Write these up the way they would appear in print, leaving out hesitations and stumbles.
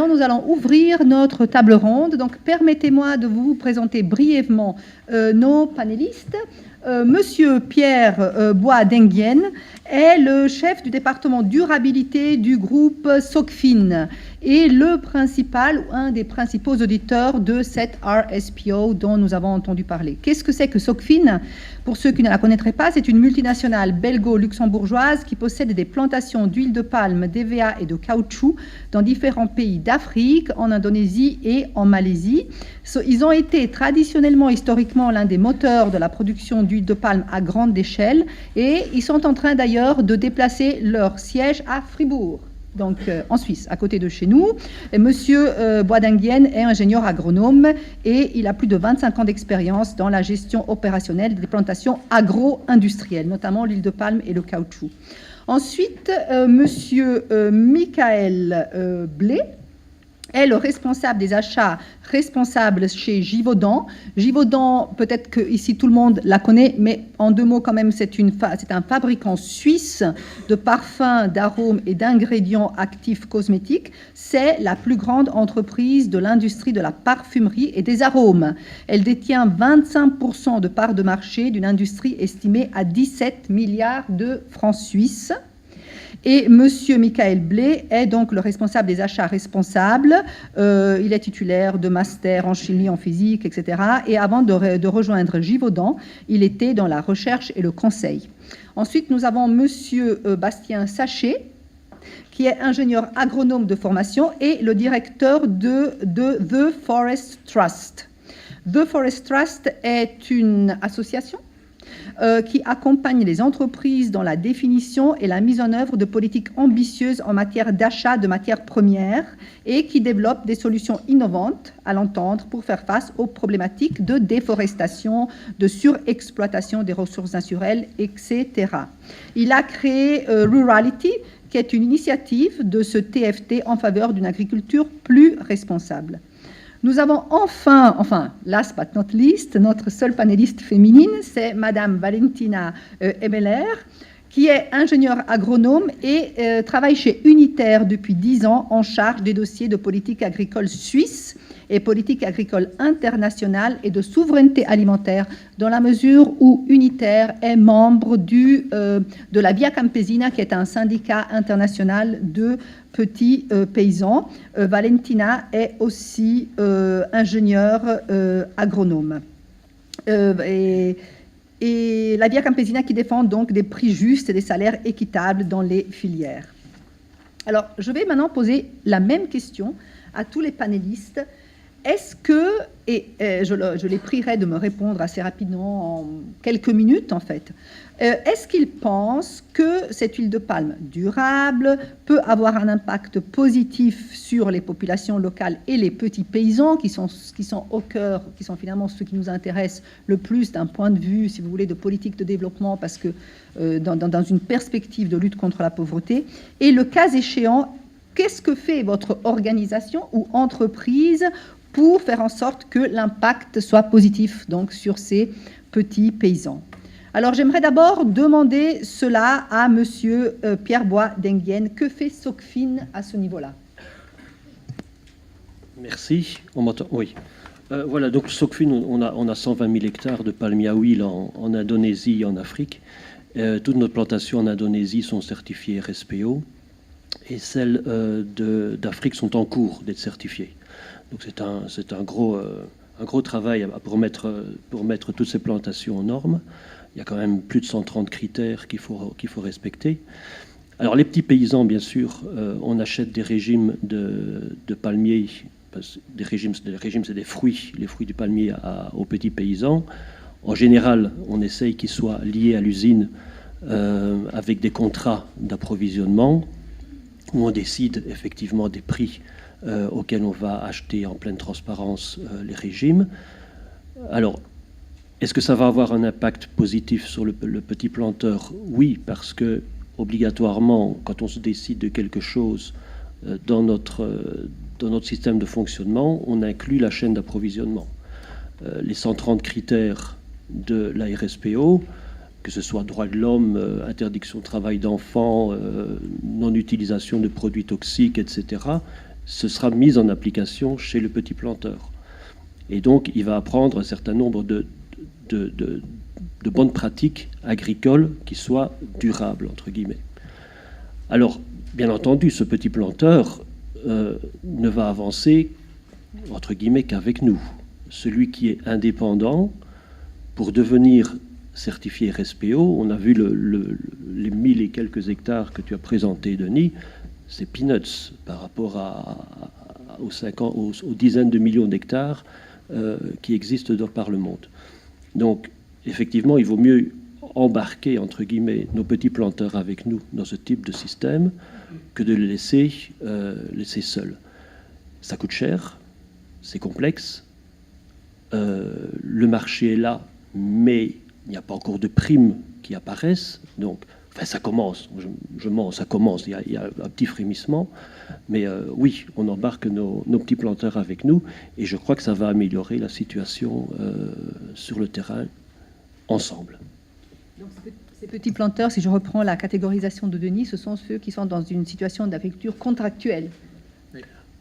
maintenant, nous allons ouvrir notre table ronde. Donc, permettez-moi de vous présenter brièvement nos panélistes. Monsieur Pierre Bois-Denguien est le chef du département durabilité du groupe SOCFIN et le principal ou un des principaux auditeurs de cette RSPO dont nous avons entendu parler. Qu'est-ce que c'est que SOCFIN? Pour ceux qui ne la connaîtraient pas, c'est une multinationale belgo-luxembourgeoise qui possède des plantations d'huile de palme, d'EVA et de caoutchouc dans différents pays d'Afrique, en Indonésie et en Malaisie. Ils ont été traditionnellement, historiquement, l'un des moteurs de la production d'huile de palme à grande échelle et ils sont en train d'ailleurs de déplacer leur siège à Fribourg, donc en Suisse, à côté de chez nous. Et monsieur Bois-Denguien est ingénieur agronome et il a plus de 25 ans d'expérience dans la gestion opérationnelle des plantations agro-industrielles, notamment l'huile de palme et le caoutchouc. Ensuite, monsieur Michael Blé est le responsable des achats responsable chez Givaudan. Givaudan, peut-être que ici tout le monde la connaît, mais en deux mots quand même, c'est un fabricant suisse de parfums, d'arômes et d'ingrédients actifs cosmétiques. C'est la plus grande entreprise de l'industrie de la parfumerie et des arômes. Elle détient 25% de parts de marché d'une industrie estimée à 17 milliards de francs suisses. Et monsieur Michael Blé est donc le responsable des achats responsables. Il est titulaire de master en chimie, en physique, etc. Et avant de rejoindre Givaudan, il était dans la recherche et le conseil. Ensuite, nous avons monsieur Bastien Sachet, qui est ingénieur agronome de formation et le directeur de The Forest Trust. The Forest Trust est une association qui accompagne les entreprises dans la définition et la mise en œuvre de politiques ambitieuses en matière d'achat de matières premières et qui développe des solutions innovantes, à l'entendre, pour faire face aux problématiques de déforestation, de surexploitation des ressources naturelles, etc. Il a créé Rurality, qui est une initiative de ce TFT en faveur d'une agriculture plus responsable. Nous avons enfin, last but not least, notre seule panéliste féminine, c'est Madame Valentina Ebeler, qui est ingénieure agronome et travaille chez Unitaire depuis 10 ans en charge des dossiers de politique agricole suisse et politique agricole internationale et de souveraineté alimentaire, dans la mesure où Unitaire est membre de la Via Campesina, qui est un syndicat international de petits paysans. Valentina est aussi ingénieure agronome. Et la Via Campesina qui défend donc des prix justes et des salaires équitables dans les filières. Alors, je vais maintenant poser la même question à tous les panélistes. Est-ce que, et je les prierai de me répondre assez rapidement, en quelques minutes en fait, est-ce qu'ils pensent que cette huile de palme durable peut avoir un impact positif sur les populations locales et les petits paysans qui sont au cœur, qui sont finalement ceux qui nous intéressent le plus d'un point de vue, si vous voulez, de politique de développement, parce que dans une perspective de lutte contre la pauvreté, et le cas échéant, qu'est-ce que fait votre organisation ou entreprise pour faire en sorte que l'impact soit positif donc, sur ces petits paysans? Alors, j'aimerais d'abord demander cela à monsieur Pierre Bois-Denguien. Que fait SOCFIN à ce niveau-là? Merci. On m'entend? Oui. Voilà, donc SOCFIN, on a 120 000 hectares de palmier à huile en Indonésie et en Afrique. Toutes nos plantations en Indonésie sont certifiées RSPO et celles d'Afrique sont en cours d'être certifiées. Donc c'est un gros travail pour mettre toutes ces plantations aux normes. Il y a quand même plus de 130 critères qu'il faut respecter. Alors les petits paysans, bien sûr, on achète des régimes de palmiers. Des régimes, c'est des fruits, les fruits du palmier aux petits paysans. En général, on essaye qu'ils soient liés à l'usine avec des contrats d'approvisionnement où on décide effectivement des prix auxquels on va acheter en pleine transparence les régimes. Alors, est-ce que ça va avoir un impact positif sur le petit planteur? Oui, parce que obligatoirement, quand on se décide de quelque chose dans notre système de fonctionnement, on inclut la chaîne d'approvisionnement. Les 130 critères de la RSPO, que ce soit droits de l'homme, interdiction de travail d'enfants, non-utilisation de produits toxiques, etc., ce sera mis en application chez le petit planteur. Et donc, il va apprendre un certain nombre de bonnes pratiques agricoles qui soient durables, entre guillemets. Alors, bien entendu, ce petit planteur ne va avancer, entre guillemets, qu'avec nous. Celui qui est indépendant, pour devenir certifié RSPO, on a vu les 1000 et quelques hectares que tu as présentés, Denis, c'est peanuts par rapport aux dizaines de millions d'hectares qui existent par le monde. Donc, effectivement, il vaut mieux embarquer, entre guillemets, nos petits planteurs avec nous dans ce type de système que de les laisser seuls. Ça coûte cher, c'est complexe, le marché est là, mais il n'y a pas encore de primes qui apparaissent, donc enfin, ça commence, je mens, ça commence, il y a un petit frémissement, mais oui, on embarque nos petits planteurs avec nous, et je crois que ça va améliorer la situation sur le terrain ensemble. Donc, ces petits planteurs, si je reprends la catégorisation de Denis, ce sont ceux qui sont dans une situation d'agriculture contractuelle.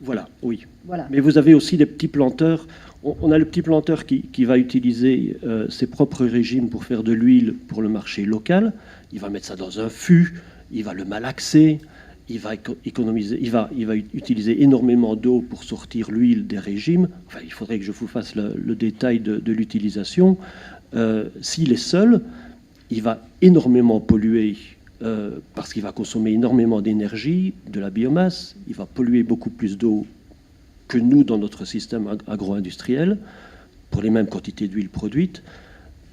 Voilà, oui. Voilà. Mais vous avez aussi des petits planteurs. On a le petit planteur qui va utiliser ses propres régimes pour faire de l'huile pour le marché local. Il va mettre ça dans un fût, il va le malaxer, il va économiser, il va utiliser énormément d'eau pour sortir l'huile des régimes. Enfin, il faudrait que je vous fasse le détail de l'utilisation. S'il est seul, il va énormément polluer parce qu'il va consommer énormément d'énergie, de la biomasse, il va polluer beaucoup plus d'eau que nous dans notre système agro-industriel, pour les mêmes quantités d'huile produite.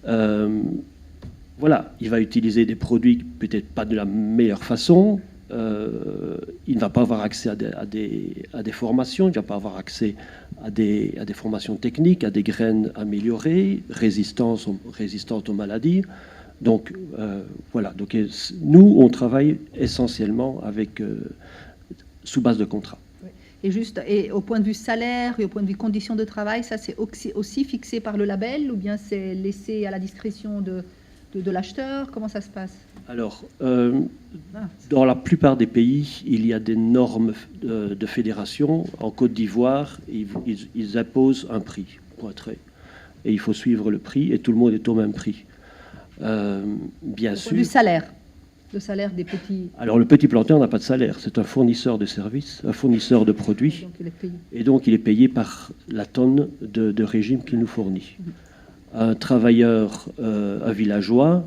Voilà, il va utiliser des produits peut-être pas de la meilleure façon, il ne va pas avoir accès à des formations, il ne va pas avoir accès à des formations techniques, à des graines améliorées, résistantes aux maladies. Donc voilà, donc, nous, on travaille essentiellement sous base de contrat. Et au point de vue salaire et au point de vue conditions de travail, ça c'est aussi fixé par le label ou bien c'est laissé à la discrétion de l'acheteur? Comment ça se passe? Alors, dans la plupart des pays, il y a des normes de fédération. En Côte d'Ivoire, ils imposent un prix pointré. Et il faut suivre le prix et tout le monde est au même prix. Bien sûr. Du salaire. Le salaire des petits... Alors, le petit planteur n'a pas de salaire. C'est un fournisseur de services, un fournisseur de produits. Et donc, il est payé par la tonne de régime qu'il nous fournit. Un travailleur, un villageois,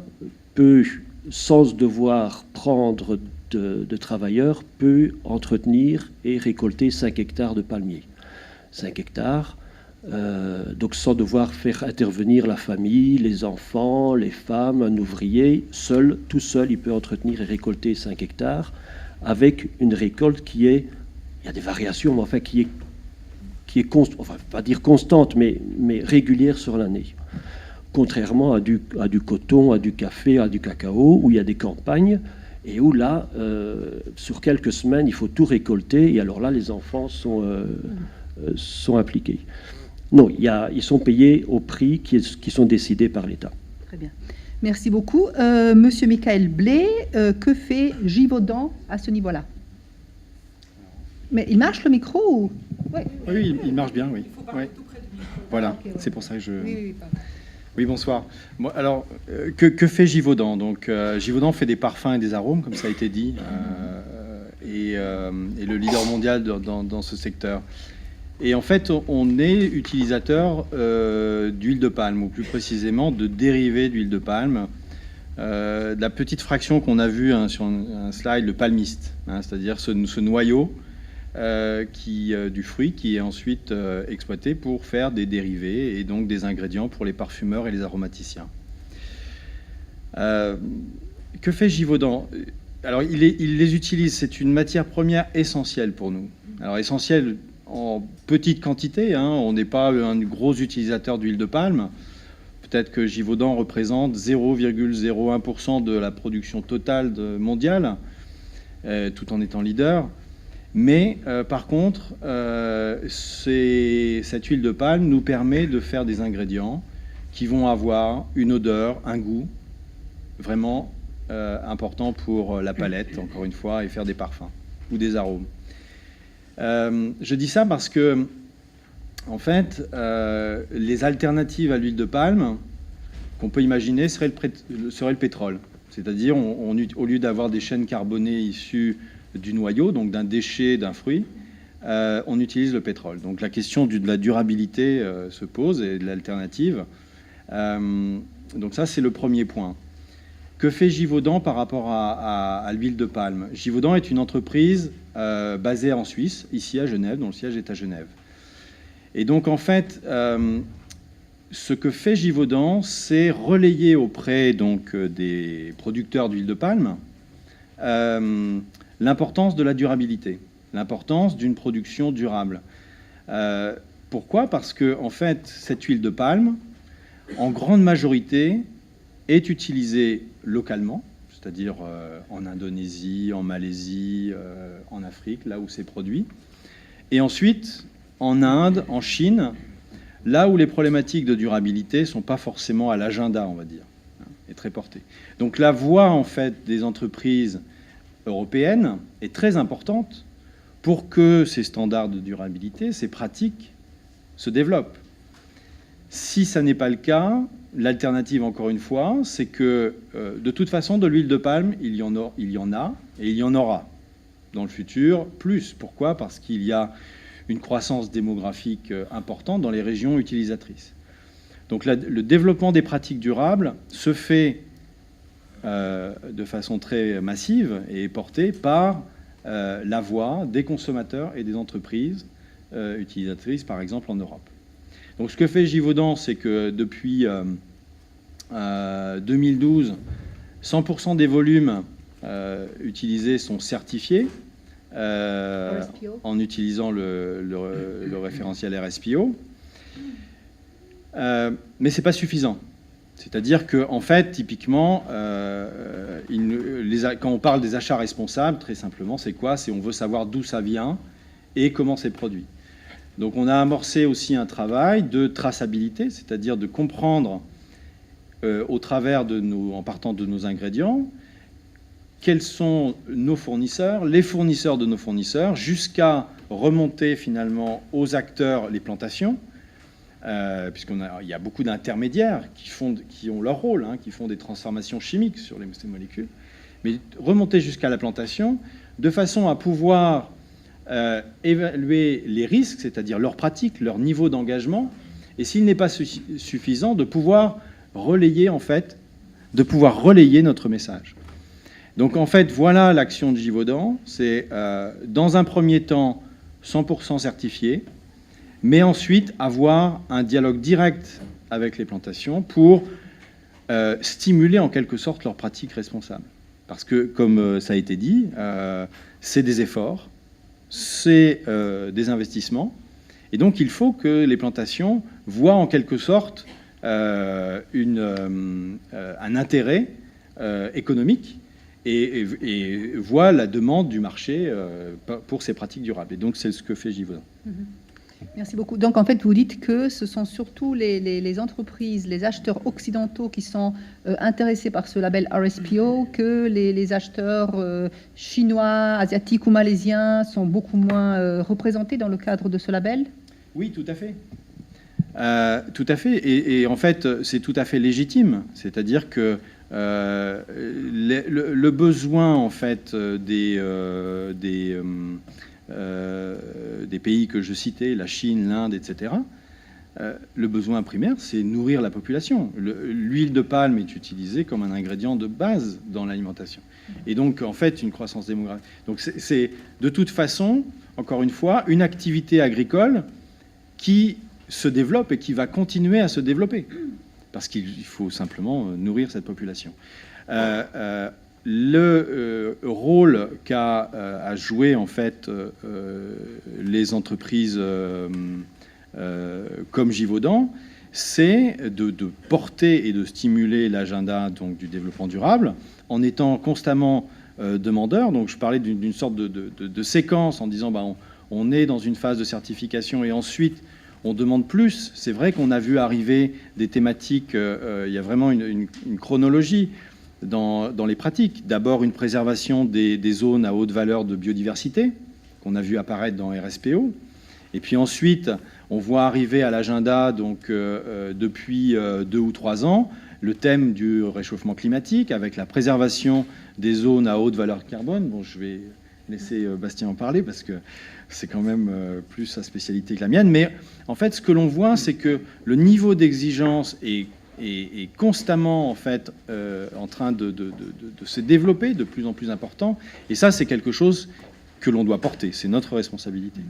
peut, sans devoir prendre de travailleurs, peut entretenir et récolter 5 hectares de palmiers. 5 hectares, donc sans devoir faire intervenir la famille, les enfants, les femmes, un ouvrier, tout seul, il peut entretenir et récolter 5 hectares avec une récolte qui est, il y a des variations, mais enfin qui est enfin, pas dire constante, mais régulière sur l'année. Contrairement à du coton, à du café, à du cacao, où il y a des campagnes, et où là, sur quelques semaines, il faut tout récolter, et alors là, les enfants sont impliqués. Non, ils sont payés au prix qui sont décidés par l'État. Très bien. Merci beaucoup. Monsieur Michael Blé, que fait Givaudan à ce niveau-là? Mais il marche le micro ou... Ouais. Oui, il marche bien, oui. Il faut parler tout près du micro. Voilà, okay. C'est pour ça que je... Oui, oui, bonsoir. Bon, alors, que fait Givaudan? Donc, Givaudan fait des parfums et des arômes, comme ça a été dit, et le leader mondial dans ce secteur. Et en fait, on est utilisateur d'huile de palme, ou plus précisément de dérivés d'huile de palme. De la petite fraction qu'on a vue sur un slide, le palmiste, c'est-à-dire ce noyau du fruit qui est ensuite exploité pour faire des dérivés et donc des ingrédients pour les parfumeurs et les aromaticiens. Que fait Givaudan? Alors, il les utilise, c'est une matière première essentielle pour nous. Alors, essentielle en petite quantité, on n'est pas un gros utilisateur d'huile de palme. Peut-être que Givaudan représente 0,01% de la production totale mondiale, tout en étant leader. Mais par contre, cette huile de palme nous permet de faire des ingrédients qui vont avoir une odeur, un goût vraiment important pour la palette, encore une fois, et faire des parfums ou des arômes. Je dis ça parce que, en fait, les alternatives à l'huile de palme qu'on peut imaginer serait le pétrole. C'est-à-dire, au lieu d'avoir des chaînes carbonées issues du noyau, donc d'un déchet, d'un fruit, on utilise le pétrole. Donc la question de la durabilité se pose et de l'alternative. Donc ça, c'est le premier point. Que fait Givaudan par rapport à l'huile de palme? Givaudan est une entreprise basée en Suisse, ici à Genève, dont le siège est à Genève. Et donc, en fait, ce que fait Givaudan, c'est relayer auprès donc, des producteurs d'huile de palme l'importance de la durabilité, l'importance d'une production durable. Pourquoi? Parce que, en fait, cette huile de palme, en grande majorité, est utilisée localement, c'est-à-dire en Indonésie, en Malaisie, en Afrique, là où c'est produit. Et ensuite, en Inde, en Chine, là où les problématiques de durabilité ne sont pas forcément à l'agenda, on va dire, et très portées. Donc la voix, en fait, des entreprises européennes est très importante pour que ces standards de durabilité, ces pratiques, se développent. Si ça n'est pas le cas, l'alternative, encore une fois, c'est que, de toute façon, de l'huile de palme, il y en a et il y en aura dans le futur plus. Pourquoi? Parce qu'il y a une croissance démographique importante dans les régions utilisatrices. Donc le développement des pratiques durables se fait de façon très massive et est porté par la voix des consommateurs et des entreprises utilisatrices, par exemple en Europe. Donc ce que fait Givaudan, c'est que depuis 2012, 100% des volumes utilisés sont certifiés en utilisant le référentiel RSPO. Mais ce n'est pas suffisant. C'est-à-dire qu'en fait, typiquement, quand on parle des achats responsables, très simplement, c'est quoi? C'est on veut savoir d'où ça vient et comment c'est produit. Donc on a amorcé aussi un travail de traçabilité, c'est-à-dire de comprendre au travers en partant de nos ingrédients, quels sont nos fournisseurs, les fournisseurs de nos fournisseurs, jusqu'à remonter finalement aux acteurs, les plantations, puisqu'il y a beaucoup d'intermédiaires qui ont leur rôle, qui font des transformations chimiques sur ces molécules, mais remonter jusqu'à la plantation, de façon à pouvoir évaluer les risques, c'est-à-dire leurs pratiques, leur niveau d'engagement, et s'il n'est pas suffisant, de pouvoir relayer notre message. Donc en fait, voilà l'action de Givaudan, c'est dans un premier temps 100% certifié, mais ensuite avoir un dialogue direct avec les plantations pour stimuler en quelque sorte leurs pratiques responsables. Parce que, comme ça a été dit, c'est des efforts, c'est des investissements, et donc il faut que les plantations voient en quelque sorte un intérêt économique et voient la demande du marché pour ces pratiques durables. Et donc c'est ce que fait Givaudan. Merci beaucoup. Donc en fait, vous dites que ce sont surtout les entreprises, les acheteurs occidentaux qui sont intéressés par ce label RSPO, que les acheteurs chinois, asiatiques ou malaisiens sont beaucoup moins représentés dans le cadre de ce label? Oui, tout à fait. Tout à fait. Et en fait, c'est tout à fait légitime. C'est-à-dire que le besoin en fait des pays que je citais, la Chine, l'Inde, etc., le besoin primaire, c'est nourrir la population. L'huile de palme est utilisée comme un ingrédient de base dans l'alimentation. Et donc, en fait, une croissance démographique. Donc, c'est de toute façon, encore une fois, une activité agricole qui se développe et qui va continuer à se développer. Parce qu'il faut simplement nourrir cette population. Le rôle qu'a à jouer en fait les entreprises comme Givaudan, c'est de porter et de stimuler l'agenda donc du développement durable en étant constamment demandeur. Donc je parlais d'une sorte de séquence en disant on est dans une phase de certification et ensuite on demande plus. C'est vrai qu'on a vu arriver des thématiques, il y a vraiment une chronologie dans les pratiques. D'abord, une préservation des zones à haute valeur de biodiversité, qu'on a vu apparaître dans RSPO. Et puis ensuite, on voit arriver à l'agenda, donc depuis 2 ou 3 ans, le thème du réchauffement climatique avec la préservation des zones à haute valeur carbone. Bon, je vais laisser Bastien en parler parce que c'est quand même plus sa spécialité que la mienne. Mais en fait, ce que l'on voit, c'est que le niveau d'exigence est constamment en fait en train de se développer, de plus en plus important. Et ça, c'est quelque chose que l'on doit porter. C'est notre responsabilité.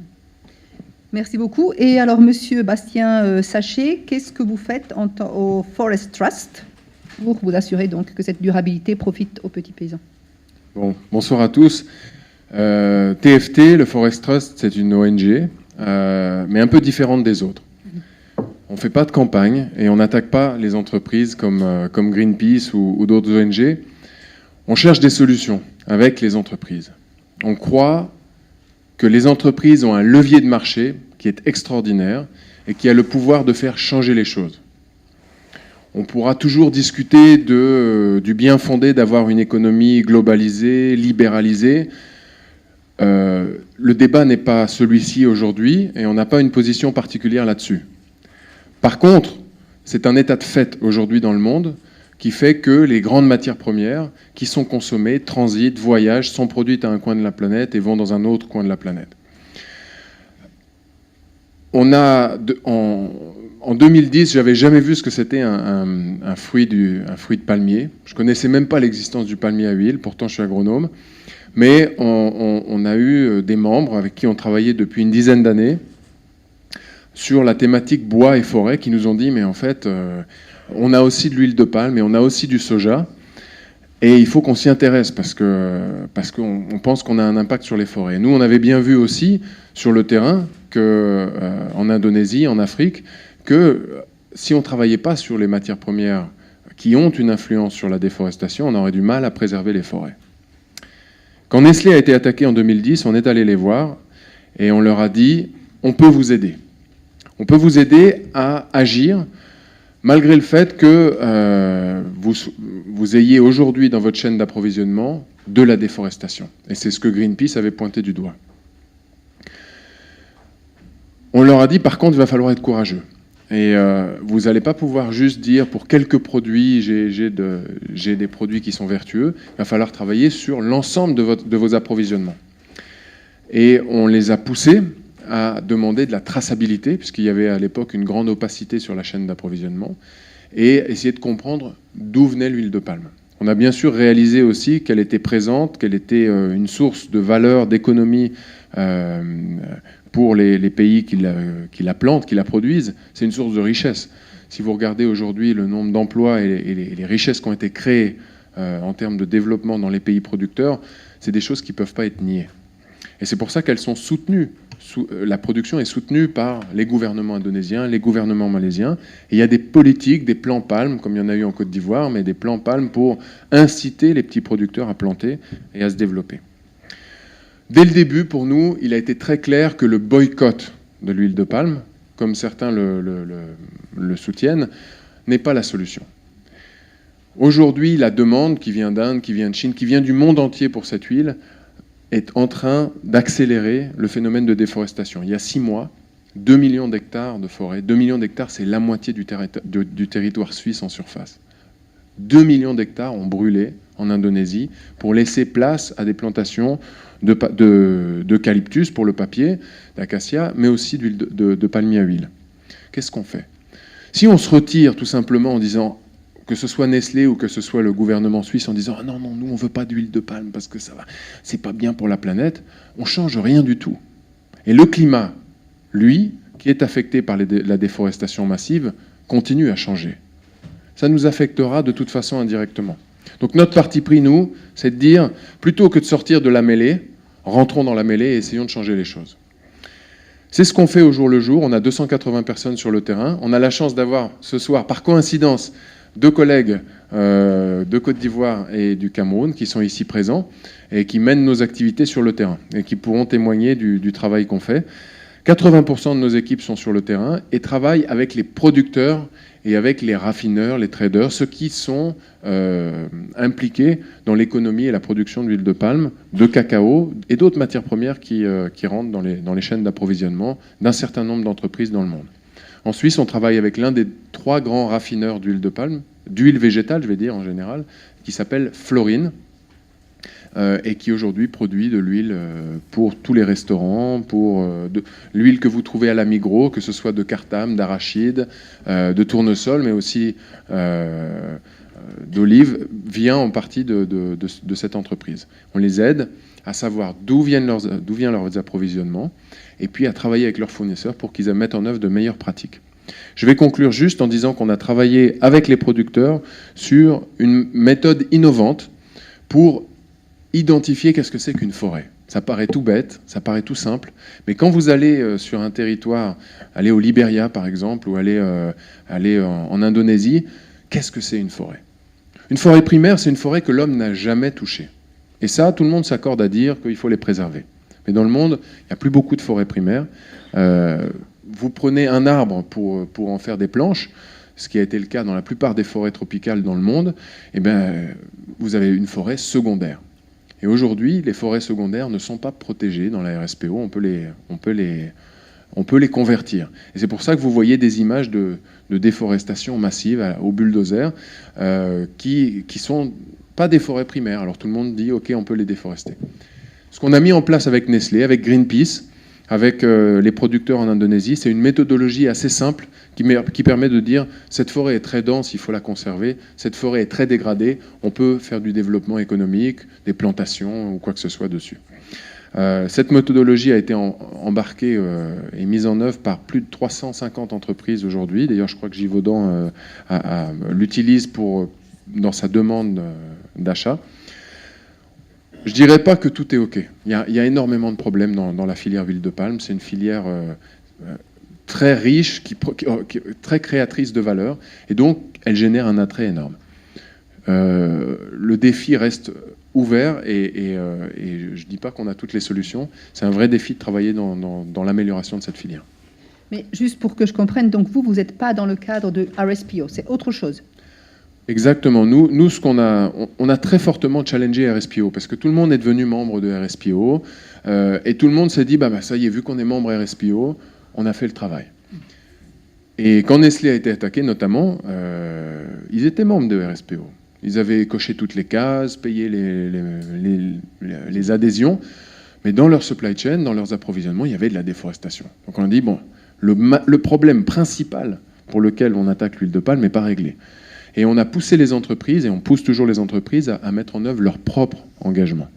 Merci beaucoup. Et alors, Monsieur Bastien Sachet, qu'est-ce que vous faites au Forest Trust pour vous assurer donc que cette durabilité profite aux petits paysans? Bon, bonsoir à tous. TFT, le Forest Trust, c'est une ONG, mais un peu différente des autres. On ne fait pas de campagne et on n'attaque pas les entreprises comme Greenpeace ou d'autres ONG. On cherche des solutions avec les entreprises. On croit que les entreprises ont un levier de marché qui est extraordinaire et qui a le pouvoir de faire changer les choses. On pourra toujours discuter du bien fondé d'avoir une économie globalisée, libéralisée. Le débat n'est pas celui-ci aujourd'hui et on n'a pas une position particulière là-dessus. Par contre, c'est un état de fait aujourd'hui dans le monde qui fait que les grandes matières premières qui sont consommées, transitent, voyagent, sont produites à un coin de la planète et vont dans un autre coin de la planète. On a, en 2010, j'avais jamais vu ce que c'était un fruit de palmier. Je connaissais même pas l'existence du palmier à huile, pourtant je suis agronome. Mais on a eu des membres avec qui on travaillait depuis une dizaine d'années sur la thématique bois et forêt qui nous ont dit, mais en fait, on a aussi de l'huile de palme et on a aussi du soja. Et il faut qu'on s'y intéresse parce qu'on pense qu'on a un impact sur les forêts. Nous, on avait bien vu aussi sur le terrain en Indonésie, en Afrique, que si on ne travaillait pas sur les matières premières qui ont une influence sur la déforestation, on aurait du mal à préserver les forêts. Quand Nestlé a été attaqué en 2010, on est allé les voir et on leur a dit « on peut vous aider. On peut vous aider à agir malgré le fait que vous ayez aujourd'hui dans votre chaîne d'approvisionnement de la déforestation. » Et c'est ce que Greenpeace avait pointé du doigt. On leur a dit, par contre, il va falloir être courageux. Et vous n'allez pas pouvoir juste dire, pour quelques produits, j'ai des produits qui sont vertueux. Il va falloir travailler sur l'ensemble de vos approvisionnements. Et on les a poussés à demander de la traçabilité, puisqu'il y avait à l'époque une grande opacité sur la chaîne d'approvisionnement, et essayer de comprendre d'où venait l'huile de palme. On a bien sûr réalisé aussi qu'elle était présente, qu'elle était une source de valeur, d'économie pour les pays qui la plantent, qui la produisent. C'est une source de richesse. Si vous regardez aujourd'hui le nombre d'emplois et les richesses qui ont été créées en termes de développement dans les pays producteurs, c'est des choses qui ne peuvent pas être niées. Et c'est pour ça qu'elles sont soutenues. La production est soutenue par les gouvernements indonésiens, les gouvernements malaisiens. Et il y a des politiques, des plans palmes, comme il y en a eu en Côte d'Ivoire, mais des plans palmes pour inciter les petits producteurs à planter et à se développer. Dès le début, pour nous, il a été très clair que le boycott de l'huile de palme, comme certains le soutiennent, n'est pas la solution. Aujourd'hui, la demande qui vient d'Inde, qui vient de Chine, qui vient du monde entier pour cette huile, est en train d'accélérer le phénomène de déforestation. Il y a 6 mois, 2 millions d'hectares de forêt. 2 millions d'hectares, c'est la moitié du territoire suisse en surface. 2 millions d'hectares ont brûlé en Indonésie pour laisser place à des plantations d'eucalyptus pour le papier, d'acacia, mais aussi de palmier à huile. Qu'est-ce qu'on fait? Si on se retire tout simplement en disant, que ce soit Nestlé ou que ce soit le gouvernement suisse en disant « Ah non, nous on ne veut pas d'huile de palme parce que c'est pas bien pour la planète », on ne change rien du tout. Et le climat, lui, qui est affecté par la déforestation massive, continue à changer. Ça nous affectera de toute façon indirectement. Donc notre parti pris, nous, c'est de dire, plutôt que de sortir de la mêlée, rentrons dans la mêlée et essayons de changer les choses. C'est ce qu'on fait au jour le jour. On a 280 personnes sur le terrain. On a la chance d'avoir ce soir, par coïncidence, 2 collègues de Côte d'Ivoire et du Cameroun qui sont ici présents et qui mènent nos activités sur le terrain et qui pourront témoigner du travail qu'on fait. 80% de nos équipes sont sur le terrain et travaillent avec les producteurs et avec les raffineurs, les traders, ceux qui sont impliqués dans l'économie et la production d'huile de palme, de cacao et d'autres matières premières qui rentrent dans les chaînes d'approvisionnement d'un certain nombre d'entreprises dans le monde. En Suisse, on travaille avec l'un des 3 grands raffineurs d'huile de palme, d'huile végétale, je vais dire en général, qui s'appelle Florine, et qui aujourd'hui produit de l'huile pour tous les restaurants, pour l'huile que vous trouvez à la Migros, que ce soit de cartame, d'arachide, de tournesol, mais aussi d'olive, vient en partie de cette entreprise. On les aide à savoir d'où viennent leurs approvisionnements, et puis à travailler avec leurs fournisseurs pour qu'ils mettent en œuvre de meilleures pratiques. Je vais conclure juste en disant qu'on a travaillé avec les producteurs sur une méthode innovante pour identifier qu'est-ce que c'est qu'une forêt. Ça paraît tout bête, ça paraît tout simple, mais quand vous allez sur un territoire, aller au Libéria par exemple, ou aller en Indonésie, qu'est-ce que c'est une forêt? Une forêt primaire, c'est une forêt que l'homme n'a jamais touchée. Et ça, tout le monde s'accorde à dire qu'il faut les préserver. Mais dans le monde, il n'y a plus beaucoup de forêts primaires. Vous prenez un arbre pour en faire des planches, ce qui a été le cas dans la plupart des forêts tropicales dans le monde, et vous avez une forêt secondaire. Et aujourd'hui, les forêts secondaires ne sont pas protégées dans la RSPO, on peut les convertir. Et c'est pour ça que vous voyez des images de déforestation massive au bulldozer qui sont pas des forêts primaires. Alors tout le monde dit, OK, on peut les déforester. Ce qu'on a mis en place avec Nestlé, avec Greenpeace, avec les producteurs en Indonésie, c'est une méthodologie assez simple qui permet de dire cette forêt est très dense, il faut la conserver, cette forêt est très dégradée, on peut faire du développement économique, des plantations ou quoi que ce soit dessus. Cette méthodologie a été embarquée et mise en œuvre par plus de 350 entreprises aujourd'hui. D'ailleurs, je crois que Givaudan l'utilise dans sa demande d'achat. Je ne dirais pas que tout est OK. Il y a énormément de problèmes dans la filière huile de palme. C'est une filière très riche, très créatrice de valeur, et donc elle génère un attrait énorme. Le défi reste ouvert, et je ne dis pas qu'on a toutes les solutions. C'est un vrai défi de travailler dans l'amélioration de cette filière. Mais juste pour que je comprenne, donc vous n'êtes pas dans le cadre de RSPO, c'est autre chose. Exactement. Nous, on a très fortement challengé RSPO parce que tout le monde est devenu membre de RSPO et tout le monde s'est dit ça y est, vu qu'on est membre RSPO, on a fait le travail. Et quand Nestlé a été attaqué, notamment, ils étaient membres de RSPO. Ils avaient coché toutes les cases, payé les adhésions, mais dans leur supply chain, dans leurs approvisionnements, il y avait de la déforestation. Donc on a dit le problème principal pour lequel on attaque l'huile de palme n'est pas réglé. Et on a poussé les entreprises, et on pousse toujours les entreprises à mettre en œuvre leur propre engagement.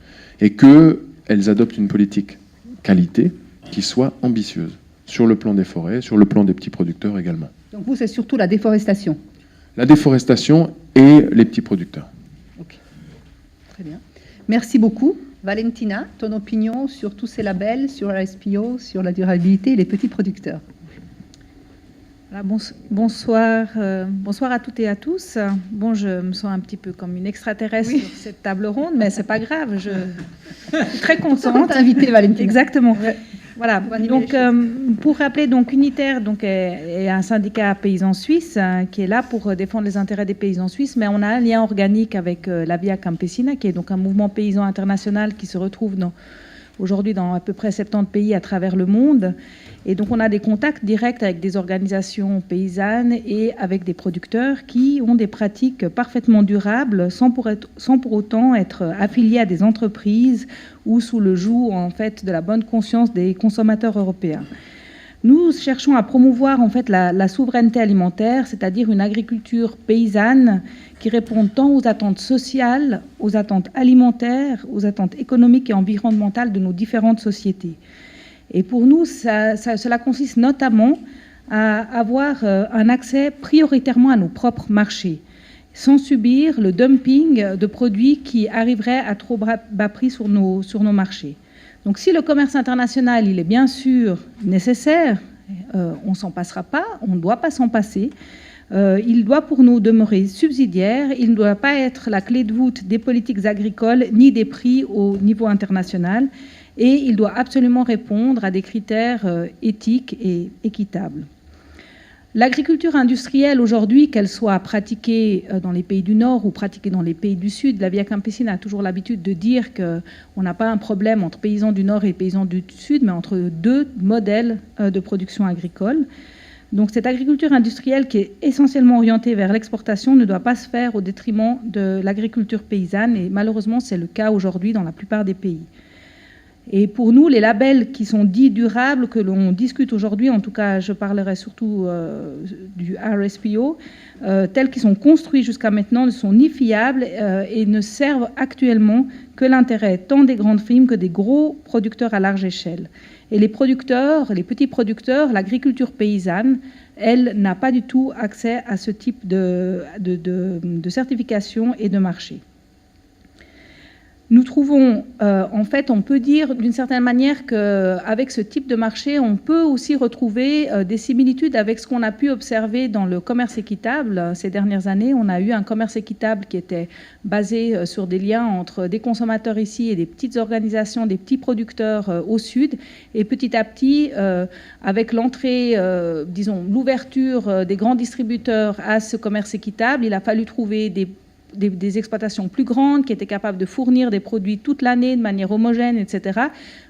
Et qu'elles adoptent une politique qualité qui soit ambitieuse, sur le plan des forêts, sur le plan des petits producteurs également. Donc vous, c'est surtout la déforestation? La déforestation et les petits producteurs. Ok, très bien. Merci beaucoup. Valentina, ton opinion sur tous ces labels, sur RSPO, sur la durabilité et les petits producteurs? Bonsoir à toutes et à tous. Bon, je me sens un petit peu comme une extraterrestre sur cette table ronde, mais c'est pas grave. Je suis très contente. Invitée, Valentina. Exactement. Ouais. Voilà. Donc, pour rappeler, donc Unitaire, est un syndicat paysan suisse qui est là pour défendre les intérêts des paysans suisses, mais on a un lien organique avec la Via Campesina, qui est donc un mouvement paysan international qui se retrouve aujourd'hui dans à peu près 70 pays à travers le monde. Et donc, on a des contacts directs avec des organisations paysannes et avec des producteurs qui ont des pratiques parfaitement durables sans pour autant être affiliés à des entreprises ou sous le joug, en fait, de la bonne conscience des consommateurs européens. Nous cherchons à promouvoir, en fait, la souveraineté alimentaire, c'est-à-dire une agriculture paysanne qui répond tant aux attentes sociales, aux attentes alimentaires, aux attentes économiques et environnementales de nos différentes sociétés. Et pour nous, cela consiste notamment à avoir un accès prioritairement à nos propres marchés, sans subir le dumping de produits qui arriveraient à trop bas prix sur nos marchés. Donc si le commerce international, il est bien sûr nécessaire, on ne s'en passera pas, on ne doit pas s'en passer. Il doit pour nous demeurer subsidiaire, il ne doit pas être la clé de voûte des politiques agricoles ni des prix au niveau international. et il doit absolument répondre à des critères éthiques et équitables. L'agriculture industrielle aujourd'hui, qu'elle soit pratiquée dans les pays du Nord ou pratiquée dans les pays du Sud, la Via Campesina a toujours l'habitude de dire qu'on n'a pas un problème entre paysans du Nord et paysans du Sud, mais entre deux modèles de production agricole. Donc cette agriculture industrielle qui est essentiellement orientée vers l'exportation ne doit pas se faire au détriment de l'agriculture paysanne, et malheureusement c'est le cas aujourd'hui dans la plupart des pays. Et pour nous, les labels qui sont dits durables, que l'on discute aujourd'hui, en tout cas je parlerai surtout du RSPO, tels qu'ils sont construits jusqu'à maintenant, ne sont ni fiables et ne servent actuellement que l'intérêt tant des grandes firmes que des gros producteurs à large échelle. Et les producteurs, les petits producteurs, l'agriculture paysanne, elle n'a pas du tout accès à ce type de certification et de marché. Nous trouvons, en fait, on peut dire d'une certaine manière qu'avec ce type de marché, on peut aussi retrouver des similitudes avec ce qu'on a pu observer dans le commerce équitable. Ces dernières années, on a eu un commerce équitable qui était basé sur des liens entre des consommateurs ici et des petites organisations, des petits producteurs au sud. Et petit à petit, avec l'entrée, disons, l'ouverture des grands distributeurs à ce commerce équitable, il a fallu trouver des exploitations plus grandes qui étaient capables de fournir des produits toute l'année de manière homogène, etc.,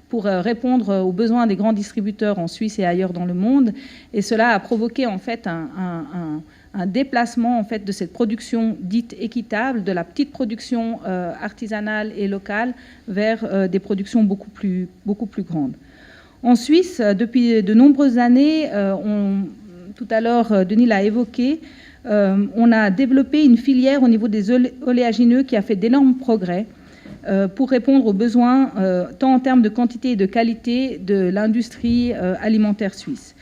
pour répondre aux besoins des grands distributeurs en Suisse et ailleurs dans le monde. Et cela a provoqué en fait un déplacement en fait de cette production dite équitable, de la petite production artisanale et locale, vers des productions beaucoup plus grandes. En Suisse, depuis de nombreuses années, tout à l'heure Denis l'a évoqué, on a développé une filière au niveau des oléagineux qui a fait d'énormes progrès pour répondre aux besoins tant en termes de quantité et de qualité de l'industrie alimentaire suisse.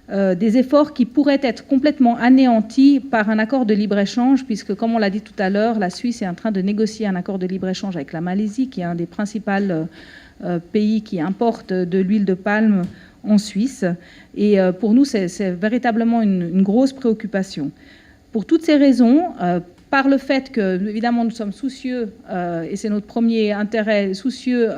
Des efforts qui pourraient être complètement anéantis par un accord de libre-échange, puisque, comme on l'a dit tout à l'heure, la Suisse est en train de négocier un accord de libre-échange avec la Malaisie, qui est un des principaux pays qui importe de l'huile de palme en Suisse. Et pour nous, c'est véritablement une grosse préoccupation. Pour toutes ces raisons, par le fait que, évidemment, nous sommes soucieux, et c'est notre premier intérêt, soucieux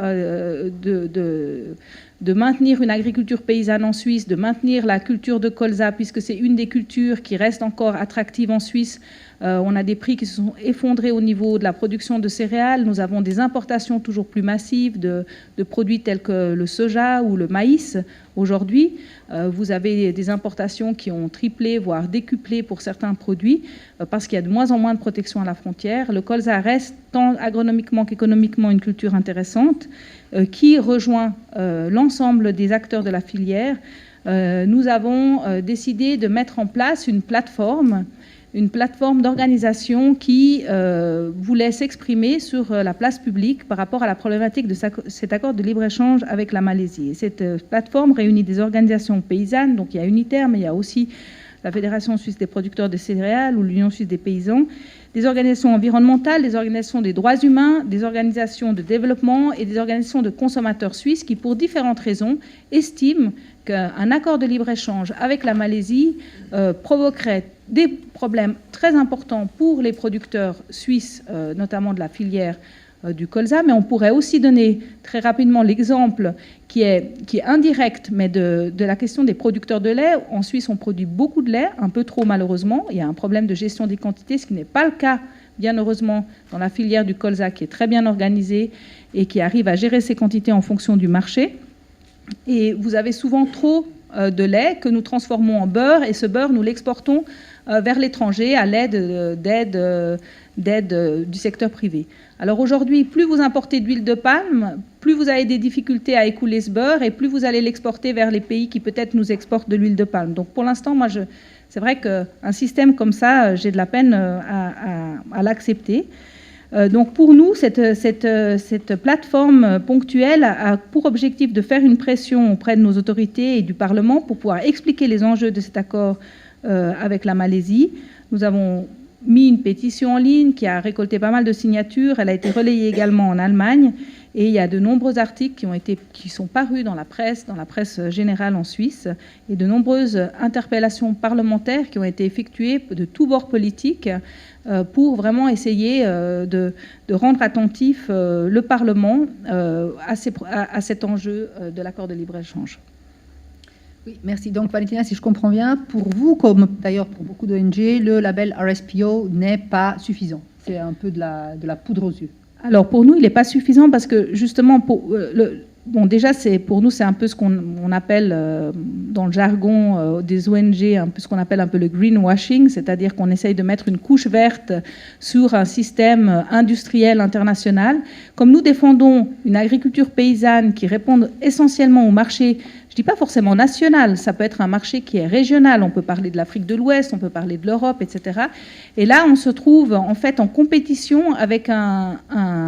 de maintenir une agriculture paysanne en Suisse, de maintenir la culture de colza, puisque c'est une des cultures qui reste encore attractive en Suisse. On a des prix qui se sont effondrés au niveau de la production de céréales. Nous avons des importations toujours plus massives de produits tels que le soja ou le maïs. Aujourd'hui, vous avez des importations qui ont triplé, voire décuplé pour certains produits, parce qu'il y a de moins en moins de protection à la frontière. Le colza reste, tant agronomiquement qu'économiquement, une culture intéressante qui rejoint l'ensemble des acteurs de la filière. Nous avons décidé de mettre en place une plateforme d'organisation qui voulait s'exprimer sur la place publique par rapport à la problématique de cet accord de libre-échange avec la Malaisie. Et cette plateforme réunit des organisations paysannes, donc il y a Unitaire, mais il y a aussi la Fédération suisse des producteurs de céréales ou l'Union suisse des paysans, des organisations environnementales, des organisations des droits humains, des organisations de développement et des organisations de consommateurs suisses qui, pour différentes raisons, estiment qu'un accord de libre-échange avec la Malaisie provoquerait des problèmes très importants pour les producteurs suisses, notamment de la filière du colza, mais on pourrait aussi donner très rapidement l'exemple qui est indirect, mais de la question des producteurs de lait. En Suisse, on produit beaucoup de lait, un peu trop malheureusement. Il y a un problème de gestion des quantités, ce qui n'est pas le cas, bien heureusement, dans la filière du colza, qui est très bien organisée et qui arrive à gérer ses quantités en fonction du marché. Et vous avez souvent trop de lait que nous transformons en beurre, et ce beurre, nous l'exportons vers l'étranger à l'aide d'aide du secteur privé. Alors aujourd'hui, plus vous importez d'huile de palme, plus vous avez des difficultés à écouler ce beurre, et plus vous allez l'exporter vers les pays qui peut-être nous exportent de l'huile de palme. Donc pour l'instant, moi, c'est vrai qu'un système comme ça, j'ai de la peine à l'accepter. Donc pour nous, cette plateforme ponctuelle a pour objectif de faire une pression auprès de nos autorités et du Parlement pour pouvoir expliquer les enjeux de cet accord avec la Malaisie. Nous avons mis une pétition en ligne qui a récolté pas mal de signatures. Elle a été relayée également en Allemagne. Et il y a de nombreux articles qui sont parus dans la presse générale en Suisse, et de nombreuses interpellations parlementaires qui ont été effectuées de tous bords politiques pour vraiment essayer de rendre attentif le Parlement à cet enjeu de l'accord de libre-échange. Oui, merci. Donc, Valentina, si je comprends bien, pour vous, comme d'ailleurs pour beaucoup d'ONG, le label RSPO n'est pas suffisant. C'est un peu de la poudre aux yeux. Alors, pour nous, il n'est pas suffisant parce que, justement, déjà, pour nous, c'est un peu ce qu'on appelle, dans le jargon des ONG, un peu ce qu'on appelle un peu le greenwashing, c'est-à-dire qu'on essaye de mettre une couche verte sur un système industriel international. Comme nous défendons une agriculture paysanne qui répond essentiellement au marché, je ne dis pas forcément national, ça peut être un marché qui est régional, on peut parler de l'Afrique de l'Ouest, on peut parler de l'Europe, etc. Et là, on se trouve en fait en compétition avec un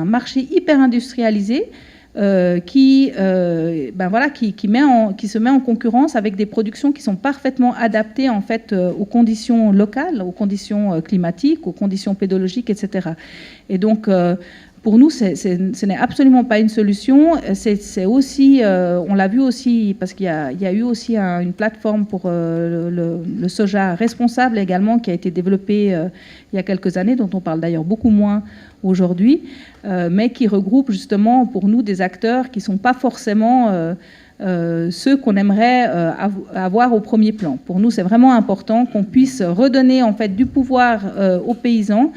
marché hyper industrialisé qui se met en concurrence avec des productions qui sont parfaitement adaptées en fait aux conditions locales, aux conditions climatiques, aux conditions pédologiques, etc. Et donc pour nous, ce n'est absolument pas une solution. C'est aussi, on l'a vu aussi, parce qu'il y a eu aussi une plateforme pour le soja responsable également qui a été développée il y a quelques années, dont on parle d'ailleurs beaucoup moins aujourd'hui, mais qui regroupe justement pour nous des acteurs qui ne sont pas forcément ceux qu'on aimerait avoir au premier plan. Pour nous, c'est vraiment important qu'on puisse redonner en fait du pouvoir aux paysans.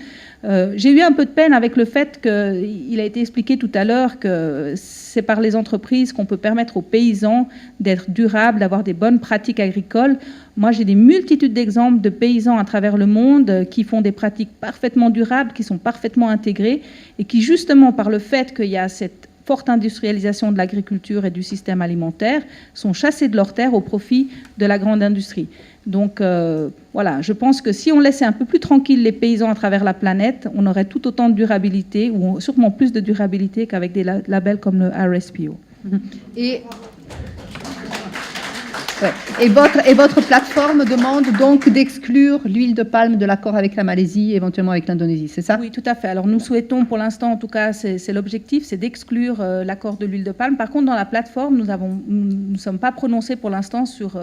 J'ai eu un peu de peine avec le fait qu'il a été expliqué tout à l'heure que c'est par les entreprises qu'on peut permettre aux paysans d'être durables, d'avoir des bonnes pratiques agricoles. Moi, j'ai des multitudes d'exemples de paysans à travers le monde qui font des pratiques parfaitement durables, qui sont parfaitement intégrées et qui, justement, par le fait qu'il y a cette forte industrialisation de l'agriculture et du système alimentaire, sont chassés de leurs terres au profit de la grande industrie. Donc voilà, je pense que si on laissait un peu plus tranquilles les paysans à travers la planète, on aurait tout autant de durabilité, ou sûrement plus de durabilité qu'avec des labels comme le RSPO. Et votre plateforme demande donc d'exclure l'huile de palme de l'accord avec la Malaisie, éventuellement avec l'Indonésie, c'est ça? Oui, tout à fait. Alors nous souhaitons, pour l'instant, en tout cas, c'est l'objectif, c'est d'exclure l'accord de l'huile de palme. Par contre, dans la plateforme, nous ne sommes pas prononcés pour l'instant sur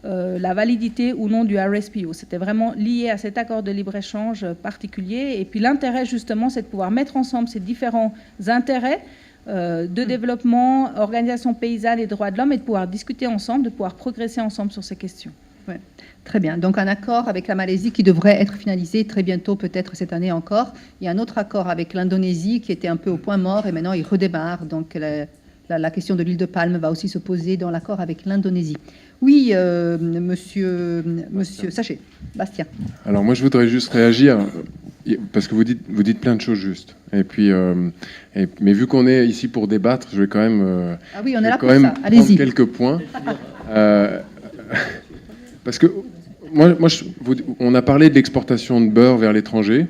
la validité ou non du RSPO. C'était vraiment lié à cet accord de libre-échange particulier. Et puis l'intérêt, justement, c'est de pouvoir mettre ensemble ces différents intérêts de développement, organisation paysanne et droits de l'homme, et de pouvoir discuter ensemble, de pouvoir progresser ensemble sur ces questions. Ouais. Très bien. Donc un accord avec la Malaisie qui devrait être finalisé très bientôt, peut-être cette année encore. Il y a un autre accord avec l'Indonésie qui était un peu au point mort et maintenant il redémarre. Donc la question de l'huile de palme va aussi se poser dans l'accord avec l'Indonésie. Oui, monsieur Sachet, Bastien. Alors moi, je voudrais juste réagir, parce que vous dites plein de choses justes. Et puis, mais vu qu'on est ici pour débattre, je vais quand même, ah oui, on est là pour ça. Allez-y. Quelques points. Parce que on a parlé de l'exportation de beurre vers l'étranger,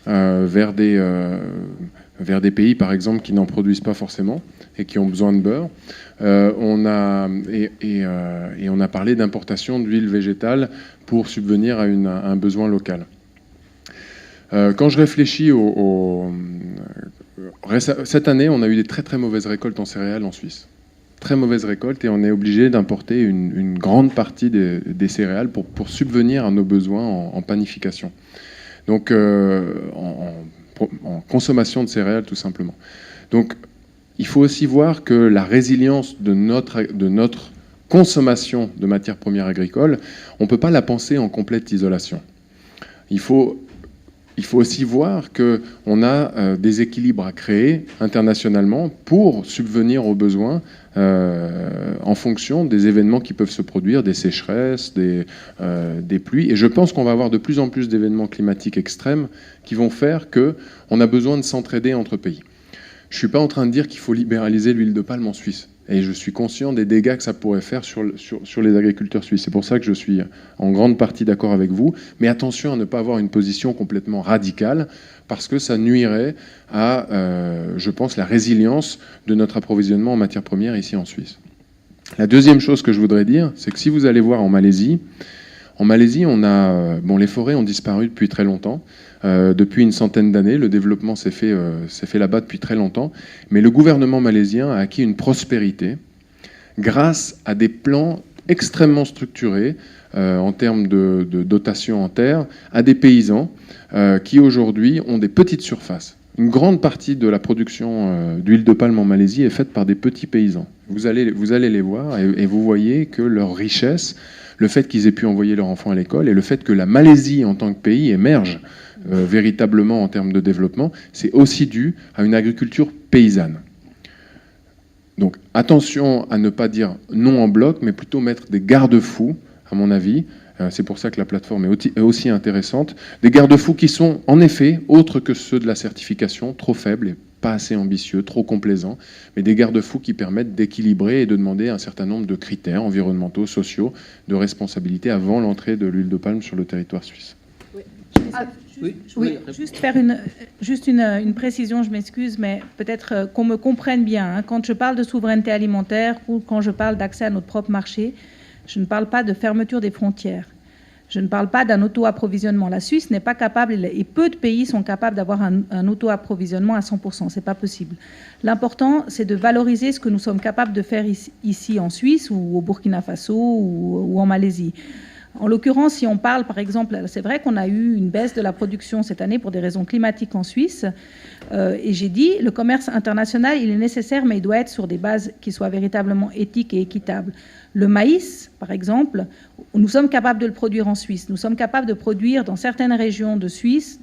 vers des pays, par exemple, qui n'en produisent pas forcément et qui ont besoin de beurre. On a parlé d'importation d'huile végétale pour subvenir à un besoin local. Quand je réfléchis cette année, on a eu des très très mauvaises récoltes en céréales en Suisse. Très mauvaises récoltes, et on est obligé d'importer une grande partie des céréales pour subvenir à nos besoins en panification. Donc en consommation de céréales, tout simplement. Donc il faut aussi voir que la résilience de notre consommation de matières premières agricoles, on ne peut pas la penser en complète isolation. Il faut aussi voir qu'on a des équilibres à créer internationalement pour subvenir aux besoins en fonction des événements qui peuvent se produire, des sécheresses, des pluies. Et je pense qu'on va avoir de plus en plus d'événements climatiques extrêmes qui vont faire qu'on a besoin de s'entraider entre pays. Je ne suis pas en train de dire qu'il faut libéraliser l'huile de palme en Suisse. Et je suis conscient des dégâts que ça pourrait faire sur les agriculteurs suisses. C'est pour ça que je suis en grande partie d'accord avec vous. Mais attention à ne pas avoir une position complètement radicale, parce que ça nuirait à, je pense, la résilience de notre approvisionnement en matières premières ici en Suisse. La deuxième chose que je voudrais dire, c'est que si vous allez voir en Malaisie, En Malaisie, les forêts ont disparu depuis très longtemps. Depuis une centaine d'années, le développement s'est fait là-bas depuis très longtemps. Mais le gouvernement malaisien a acquis une prospérité grâce à des plans extrêmement structurés en termes de dotation en terre à des paysans qui aujourd'hui ont des petites surfaces. Une grande partie de la production d'huile de palme en Malaisie est faite par des petits paysans. Vous allez les voir et vous voyez que leur richesse, le fait qu'ils aient pu envoyer leurs enfants à l'école et le fait que la Malaisie en tant que pays émerge véritablement en termes de développement, c'est aussi dû à une agriculture paysanne. Donc attention à ne pas dire non en bloc, mais plutôt mettre des garde-fous, à mon avis. C'est pour ça que la plateforme est aussi intéressante. Des garde-fous qui sont en effet autres que ceux de la certification, trop faibles et pas assez ambitieux, trop complaisants, mais des garde-fous qui permettent d'équilibrer et de demander un certain nombre de critères environnementaux, sociaux, de responsabilité avant l'entrée de l'huile de palme sur le territoire suisse. Juste faire une précision, je m'excuse, mais peut-être qu'on me comprenne bien. Hein. Quand je parle de souveraineté alimentaire ou quand je parle d'accès à notre propre marché, je ne parle pas de fermeture des frontières. Je ne parle pas d'un auto-approvisionnement. La Suisse n'est pas capable, et peu de pays sont capables d'avoir un auto-approvisionnement à 100%. Ce n'est pas possible. L'important, c'est de valoriser ce que nous sommes capables de faire ici en Suisse ou au Burkina Faso ou en Malaisie. En l'occurrence, si on parle, par exemple, c'est vrai qu'on a eu une baisse de la production cette année pour des raisons climatiques en Suisse. Et j'ai dit, le commerce international, il est nécessaire, mais il doit être sur des bases qui soient véritablement éthiques et équitables. Le maïs, par exemple, nous sommes capables de le produire en Suisse. Nous sommes capables de produire dans certaines régions de Suisse,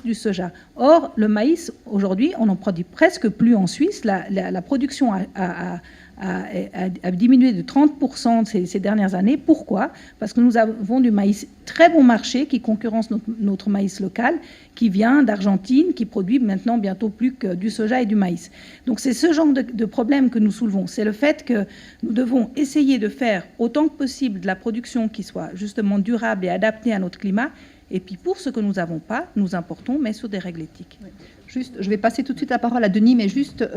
du soja. Or, le maïs, aujourd'hui, on n'en produit presque plus en Suisse. La production a diminué de 30% ces dernières années. Pourquoi ? Parce que nous avons du maïs très bon marché qui concurrence notre maïs local, qui vient d'Argentine, qui produit maintenant bientôt plus que du soja et du maïs. Donc c'est ce genre de problème que nous soulevons. C'est le fait que nous devons essayer de faire autant que possible de la production qui soit justement durable et adaptée à notre climat. Et puis pour ce que nous n'avons pas, nous importons, mais sur des règles éthiques. Oui. Juste, je vais passer tout de suite la parole à Denis, mais juste,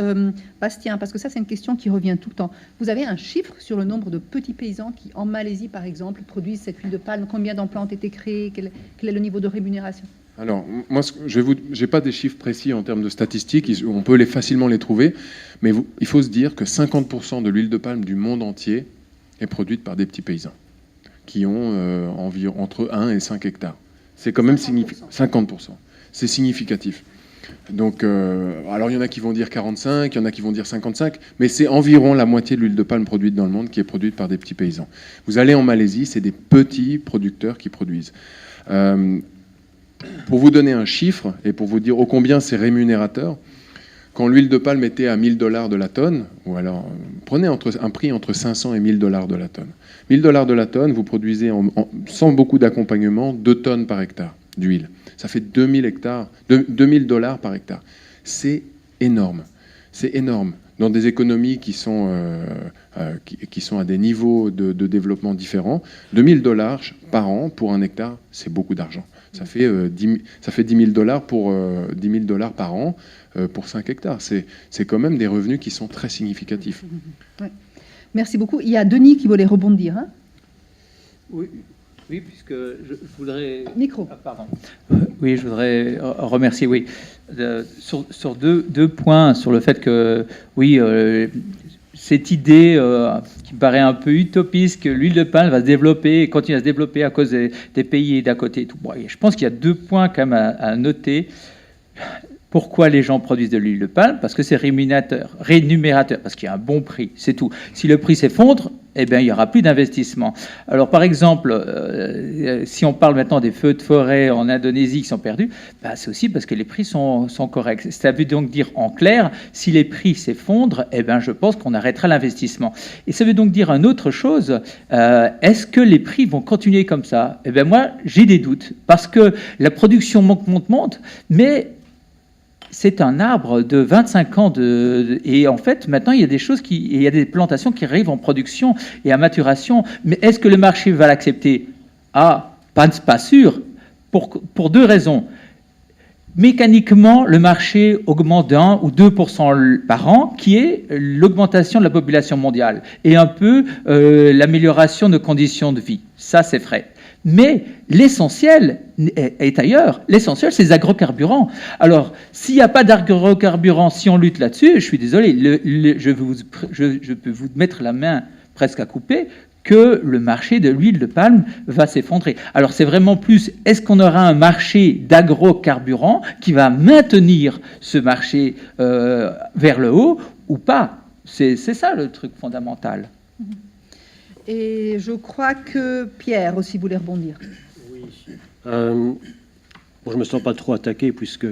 Bastien, parce que ça c'est une question qui revient tout le temps. Vous avez un chiffre sur le nombre de petits paysans qui, en Malaisie par exemple, produisent cette huile de palme? Combien d'emplois ont été créés? Quel est le niveau de rémunération? Alors, moi, je n'ai pas des chiffres précis en termes de statistiques, on peut facilement les trouver, mais il faut se dire que 50% de l'huile de palme du monde entier est produite par des petits paysans, qui ont environ entre 1 et 5 hectares. C'est quand même 50%. C'est significatif. Donc, alors il y en a qui vont dire 45, il y en a qui vont dire 55, mais c'est environ la moitié de l'huile de palme produite dans le monde qui est produite par des petits paysans. Vous allez en Malaisie, c'est des petits producteurs qui produisent. Pour vous donner un chiffre et pour vous dire ô combien c'est rémunérateur, quand l'huile de palme était à $1000 de la tonne, ou alors prenez un prix entre 500 et $1000 de la tonne. $1000 de la tonne, vous produisez sans beaucoup d'accompagnement 2 tonnes par hectare d'huile. Ça fait $2000 par hectare. C'est énorme. C'est énorme. Dans des économies qui sont à des niveaux de développement différents, $2000 par an pour un hectare, c'est beaucoup d'argent. Ça fait $10 000 par an pour 5 hectares. C'est quand même des revenus qui sont très significatifs. Ouais. Merci beaucoup. Il y a Denis qui voulait rebondir. Hein? Oui, puisque je voudrais... Micro. Ah, pardon. Oui, je voudrais remercier, sur deux points, sur le fait que, cette idée qui paraît un peu utopiste, que l'huile de palme va se développer et continue à se développer à cause des pays d'à côté. Et tout. Bon, je pense qu'il y a 2 points quand même à noter. Pourquoi les gens produisent de l'huile de palme? Parce que c'est rémunérateur, parce qu'il y a un bon prix, c'est tout. Si le prix s'effondre, il n'y aura plus d'investissement. Alors, par exemple, si on parle maintenant des feux de forêt en Indonésie qui sont perdus, c'est aussi parce que les prix sont corrects. Ça veut donc dire, en clair, si les prix s'effondrent, je pense qu'on arrêtera l'investissement. Et ça veut donc dire une autre chose, est-ce que les prix vont continuer comme ça? Moi, j'ai des doutes, parce que la production monte, mais... c'est un arbre de 25 ans et en fait, maintenant, il y a il y a des plantations qui arrivent en production et à maturation. Mais est-ce que le marché va l'accepter? Pas sûr. Pour 2 raisons. mécaniquement, le marché augmente d'1 ou 2% par an, qui est l'augmentation de la population mondiale et un peu l'amélioration de conditions de vie. Ça, c'est vrai. Mais l'essentiel est ailleurs. L'essentiel, c'est les agrocarburants. Alors, s'il n'y a pas d'agrocarburants, si on lutte là-dessus, je suis désolé, je peux vous mettre la main presque à couper, que le marché de l'huile de palme va s'effondrer. Alors c'est vraiment plus, est-ce qu'on aura un marché d'agrocarburants qui va maintenir ce marché vers le haut ou pas? C'est ça le truc fondamental. Et je crois que Pierre aussi voulait rebondir. Oui. Bon, je ne me sens pas trop attaqué puisque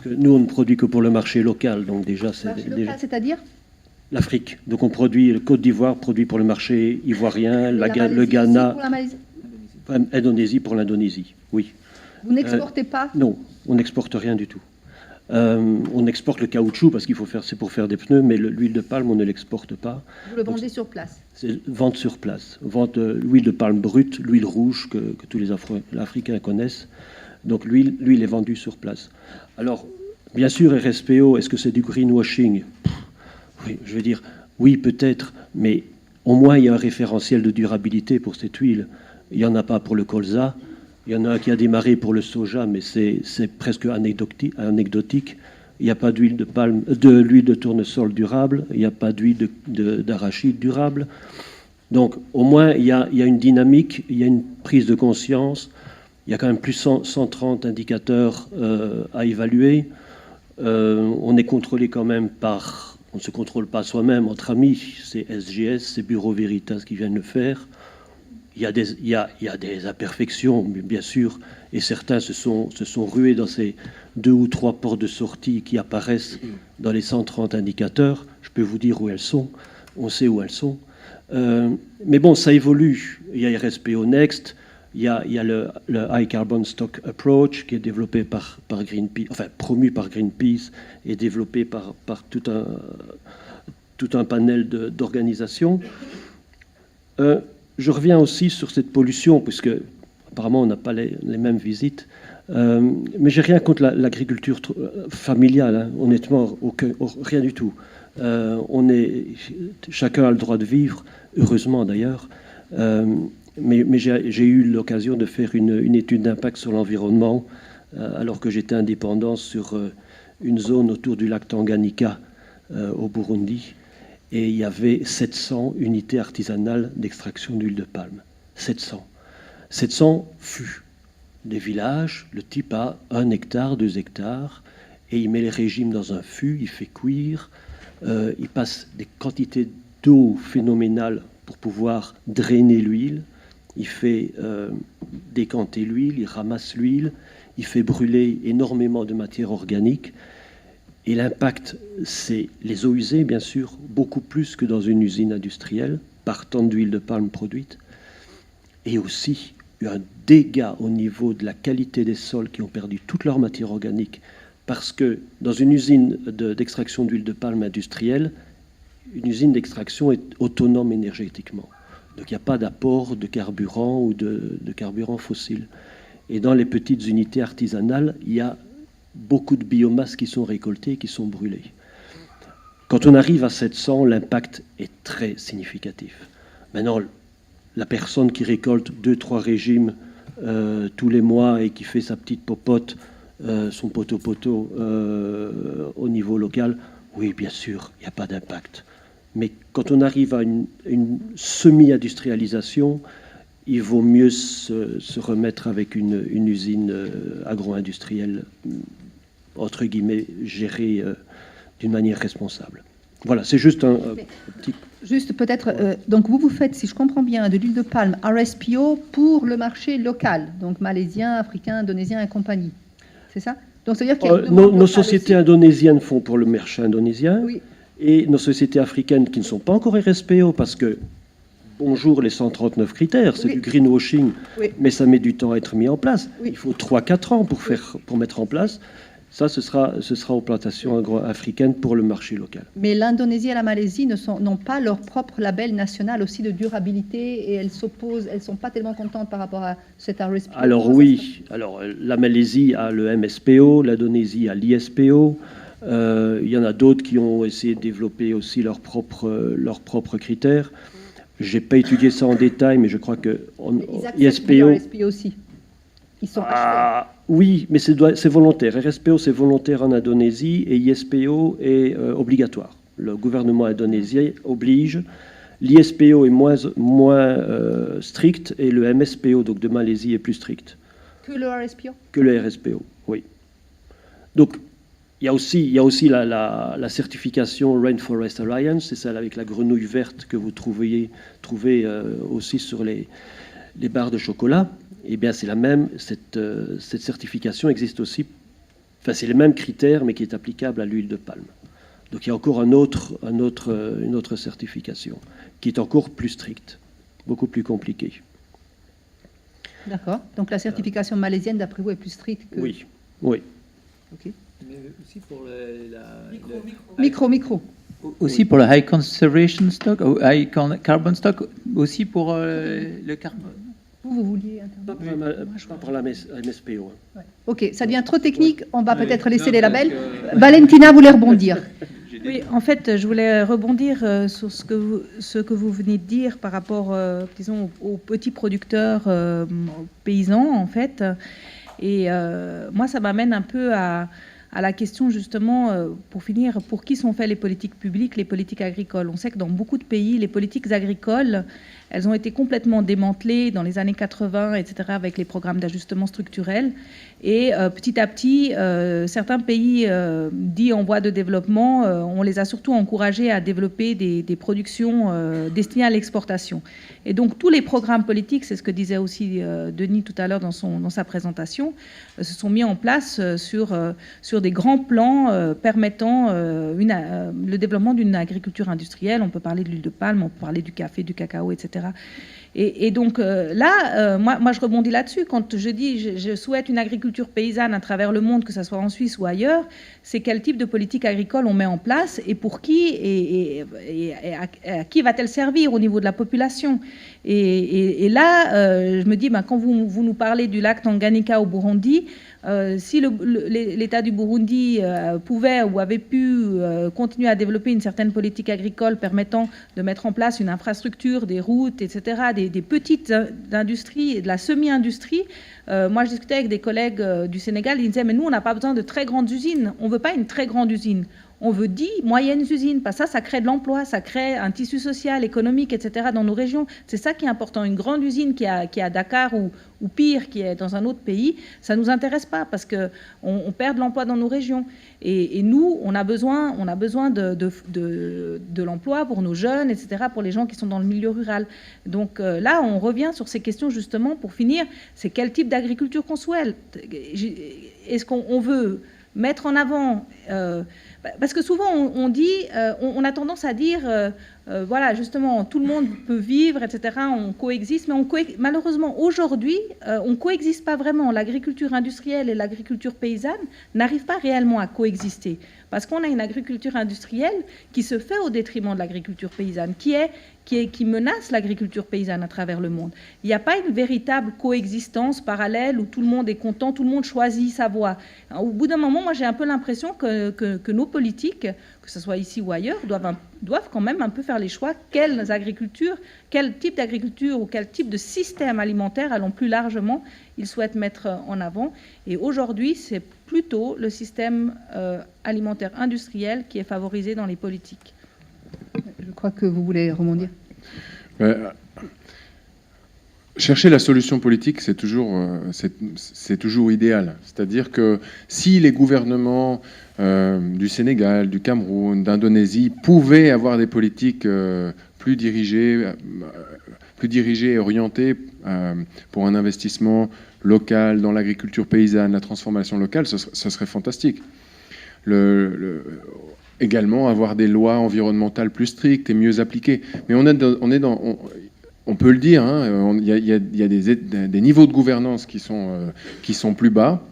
nous, on ne produit que pour le marché local. Donc déjà, c'est-à-dire l'Afrique. Donc on produit, le Côte d'Ivoire produit pour le marché ivoirien, le Ghana, Indonésie pour l'Indonésie, oui. Vous n'exportez pas? Non, on n'exporte rien du tout. On exporte le caoutchouc parce c'est pour faire des pneus, mais l'huile de palme, on ne l'exporte pas. Vous le vendez sur place? C'est vente sur place. Vente l'huile de palme brute, l'huile rouge que tous les Africains connaissent. Donc l'huile est vendue sur place. Alors, bien sûr, RSPO, est-ce que c'est du greenwashing? Oui, je veux dire, oui, peut-être, mais au moins il y a un référentiel de durabilité pour cette huile. Il n'y en a pas pour le colza. Il y en a un qui a démarré pour le soja, mais c'est presque anecdotique. Il n'y a pas d'huile de palme, de l'huile de tournesol durable. Il n'y a pas d'huile d'arachide durable. Donc, au moins, il y a une dynamique, il y a une prise de conscience. Il y a quand même plus 130 indicateurs à évaluer. On est contrôlé quand même par... On ne se contrôle pas soi-même entre amis. C'est SGS, c'est Bureau Veritas qui viennent le faire. Il y a des imperfections, bien sûr, et certains se sont rués dans ces 2 ou 3 portes de sortie qui apparaissent dans les 130 indicateurs. Je peux vous dire où elles sont. On sait où elles sont. Mais bon, ça évolue. Il y a RSPO Next, il y a le High Carbon Stock Approach qui est développé par Greenpeace, enfin promu par Greenpeace et développé par tout un panel d'organisations. Je reviens aussi sur cette pollution, puisque apparemment on n'a pas les mêmes visites. Mais j'ai rien contre l'agriculture familiale, hein, honnêtement, rien du tout. Chacun a le droit de vivre, heureusement d'ailleurs. Mais j'ai eu l'occasion de faire une étude d'impact sur l'environnement, alors que j'étais indépendant sur une zone autour du lac Tanganyika au Burundi. Et il y avait 700 unités artisanales d'extraction d'huile de palme. 700. 700 fûts. Des villages, le type a 1 hectare, 2 hectares, et il met les régimes dans un fût, il fait cuire, il passe des quantités d'eau phénoménales pour pouvoir drainer l'huile, il fait décanter l'huile, il ramasse l'huile, il fait brûler énormément de matière organique. Et l'impact, c'est les eaux usées, bien sûr, beaucoup plus que dans une usine industrielle, par tonne d'huile de palme produite. Et aussi un dégât au niveau de la qualité des sols qui ont perdu toute leur matière organique. Parce que dans une usine d'extraction d'huile de palme industrielle, une usine d'extraction est autonome énergétiquement. Donc il n'y a pas d'apport de carburant ou de carburant fossile. Et dans les petites unités artisanales, il y a beaucoup de biomasse qui sont récoltées, qui sont brûlées. Quand on arrive à 700, l'impact est très significatif. Maintenant, la personne qui récolte 2-3 régimes tous les mois et qui fait sa petite popote, son poteau-poteau au niveau local, oui, bien sûr, il n'y a pas d'impact. Mais quand on arrive à une semi-industrialisation, il vaut mieux se remettre avec une usine agro-industrielle, entre guillemets, gérée d'une manière responsable. Voilà, c'est juste un petit... Juste peut-être, donc vous faites, si je comprends bien, de l'huile de palme RSPO pour le marché local, donc malaisien, africain, indonésien et compagnie. C'est ça? Donc c'est-à-dire qu'il y a nos sociétés indonésiennes font pour le marché indonésien, oui. Et nos sociétés africaines qui ne sont pas encore RSPO, parce que, bonjour les 139 critères, c'est oui. du greenwashing, oui. mais ça met du temps à être mis en place. Oui. Il faut 3-4 ans pour mettre en place. Ça, ce sera aux plantations agro-africaines pour le marché local. Mais l'Indonésie et la Malaisie n'ont pas leur propre label national aussi de durabilité et elles s'opposent, elles ne sont pas tellement contentes par rapport à cet RSPO. Alors oui, alors la Malaisie a le MSPO, l'Indonésie a l'ISPO. Il y en a d'autres qui ont essayé de développer aussi leurs propres critères. Je n'ai pas étudié ça en détail, mais je crois que ISPO le RSPO aussi. Ils sont achetés. Oui, mais c'est volontaire. RSPO, c'est volontaire en Indonésie et ISPO est obligatoire. Le gouvernement indonésien oblige. L'ISPO est moins strict et le MSPO, donc de Malaisie, est plus strict. Que le RSPO? Que le RSPO, oui. Donc, il y a aussi la certification Rainforest Alliance, c'est celle avec la grenouille verte que vous trouvez aussi sur les barres de chocolat. Eh bien, c'est la même, cette certification existe aussi, enfin, c'est les mêmes critères, mais qui est applicable à l'huile de palme. Donc, il y a encore une autre certification, qui est encore plus stricte, beaucoup plus compliquée. D'accord. Donc, la certification malaisienne, d'après vous, est plus stricte que... Oui. OK. Mais aussi pour Micro. Aussi pour le high conservation stock, high carbon stock, aussi pour le carbone. Vous vouliez intervenir? Je parle pour la MSPO. Ouais. OK, ça devient trop technique. On va peut-être laisser les labels. Valentina voulait rebondir. Oui, en fait, je voulais rebondir sur ce que vous venez de dire par rapport, disons, aux petits producteurs aux paysans, en fait. Et moi, ça m'amène un peu à la question, justement, pour finir, pour qui sont faites les politiques publiques, les politiques agricoles? On sait que dans beaucoup de pays, les politiques agricoles, elles ont été complètement démantelées dans les années 80, etc., avec les programmes d'ajustement structurel. Et petit à petit, certains pays dits en voie de développement, on les a surtout encouragés à développer des productions destinées à l'exportation. Et donc tous les programmes politiques, c'est ce que disait aussi Denis tout à l'heure dans sa présentation, se sont mis en place sur des grands plans permettant le développement d'une agriculture industrielle. On peut parler de l'huile de palme, on peut parler du café, du cacao, etc. Et donc là, moi je rebondis là-dessus. Quand je dis je souhaite une agriculture paysanne à travers le monde, que ce soit en Suisse ou ailleurs, c'est quel type de politique agricole on met en place et pour qui et à qui va-t-elle servir au niveau de la population. Et là, je me dis, quand vous nous parlez du lac Tanganyika au Burundi, si l'État du Burundi pouvait ou avait pu continuer à développer une certaine politique agricole permettant de mettre en place une infrastructure, des routes, etc., des petites industries et de la semi-industrie, moi je discutais avec des collègues du Sénégal, ils disaient, mais nous on n'a pas besoin de très grandes usines, on ne veut pas une très grande usine. On veut 10 moyennes usines, parce que ça crée de l'emploi, ça crée un tissu social, économique, etc. dans nos régions. C'est ça qui est important. Une grande usine qui est à Dakar ou pire, qui est dans un autre pays, ça ne nous intéresse pas parce qu'on perd de l'emploi dans nos régions. Et nous, on a besoin de l'emploi pour nos jeunes, etc., pour les gens qui sont dans le milieu rural. Donc là, on revient sur ces questions justement pour finir. C'est quel type d'agriculture qu'on souhaite? Est-ce qu'on veut mettre en avant... parce que souvent, on dit, on a tendance à dire, voilà, justement, tout le monde peut vivre, etc., on coexiste, mais malheureusement, aujourd'hui, on ne coexiste pas vraiment. L'agriculture industrielle et l'agriculture paysanne n'arrivent pas réellement à coexister, parce qu'on a une agriculture industrielle qui se fait au détriment de l'agriculture paysanne, qui menace l'agriculture paysanne à travers le monde. Il n'y a pas une véritable coexistence parallèle où tout le monde est content, tout le monde choisit sa voie. Au bout d'un moment, moi j'ai un peu l'impression que nos politiques, que ce soit ici ou ailleurs, doivent quand même un peu faire les choix. Quelle type d'agriculture ou quel type de système alimentaire, allons plus largement, ils souhaitent mettre en avant. Et aujourd'hui, c'est plutôt le système alimentaire industriel qui est favorisé dans les politiques. Je crois que vous voulez rebondir. Chercher la solution politique, c'est toujours idéal. C'est-à-dire que si les gouvernements du Sénégal, du Cameroun, d'Indonésie pouvaient avoir des politiques plus dirigées et orientées pour un investissement local dans l'agriculture paysanne, la transformation locale, ce serait fantastique. Également avoir des lois environnementales plus strictes et mieux appliquées. Mais on peut le dire, il y a des niveaux de gouvernance qui sont plus bas.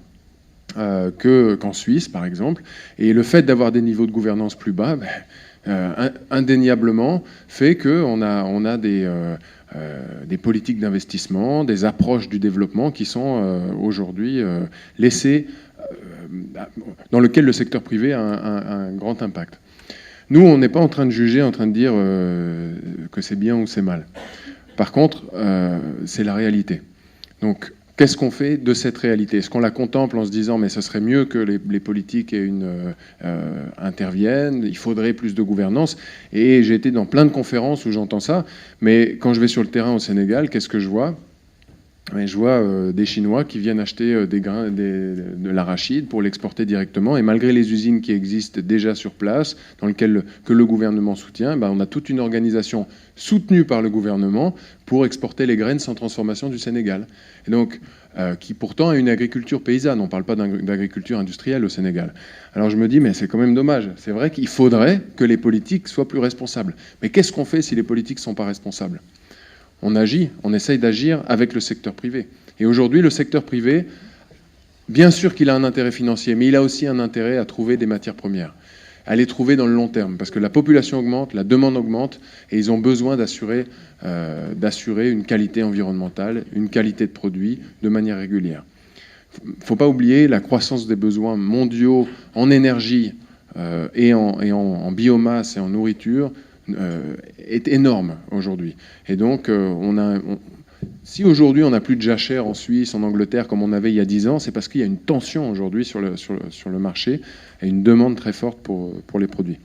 qu'en Suisse, par exemple. Et le fait d'avoir des niveaux de gouvernance plus bas, indéniablement, fait qu'on a des politiques d'investissement, des approches du développement qui sont aujourd'hui laissées, dans lesquelles le secteur privé a un grand impact. Nous, on n'est pas en train de juger, en train de dire que c'est bien ou c'est mal. Par contre, c'est la réalité. Donc, qu'est-ce qu'on fait de cette réalité? Est-ce qu'on la contemple en se disant mais ce serait mieux que les politiques interviennent, il faudrait plus de gouvernance? Et j'ai été dans plein de conférences où j'entends ça, mais quand je vais sur le terrain au Sénégal, qu'est-ce que je vois? Je vois des Chinois qui viennent acheter des grains, de l'arachide pour l'exporter directement. Et malgré les usines qui existent déjà sur place, dans lesquelles que le gouvernement soutient, on a toute une organisation soutenue par le gouvernement pour exporter les graines sans transformation du Sénégal. Et donc, qui pourtant a une agriculture paysanne. On ne parle pas d'agriculture industrielle au Sénégal. Alors je me dis, mais c'est quand même dommage. C'est vrai qu'il faudrait que les politiques soient plus responsables. Mais qu'est-ce qu'on fait si les politiques ne sont pas responsables? On agit, on essaye d'agir avec le secteur privé. Et aujourd'hui, le secteur privé, bien sûr qu'il a un intérêt financier, mais il a aussi un intérêt à trouver des matières premières, à les trouver dans le long terme, parce que la population augmente, la demande augmente, et ils ont besoin d'assurer une qualité environnementale, une qualité de produit de manière régulière. Il ne faut pas oublier la croissance des besoins mondiaux en énergie et en biomasse et en nourriture, est énorme aujourd'hui. Et donc, si aujourd'hui on n'a plus de jachère en Suisse, en Angleterre, comme on avait il y a 10 ans, c'est parce qu'il y a une tension aujourd'hui sur le marché et une demande très forte pour les produits.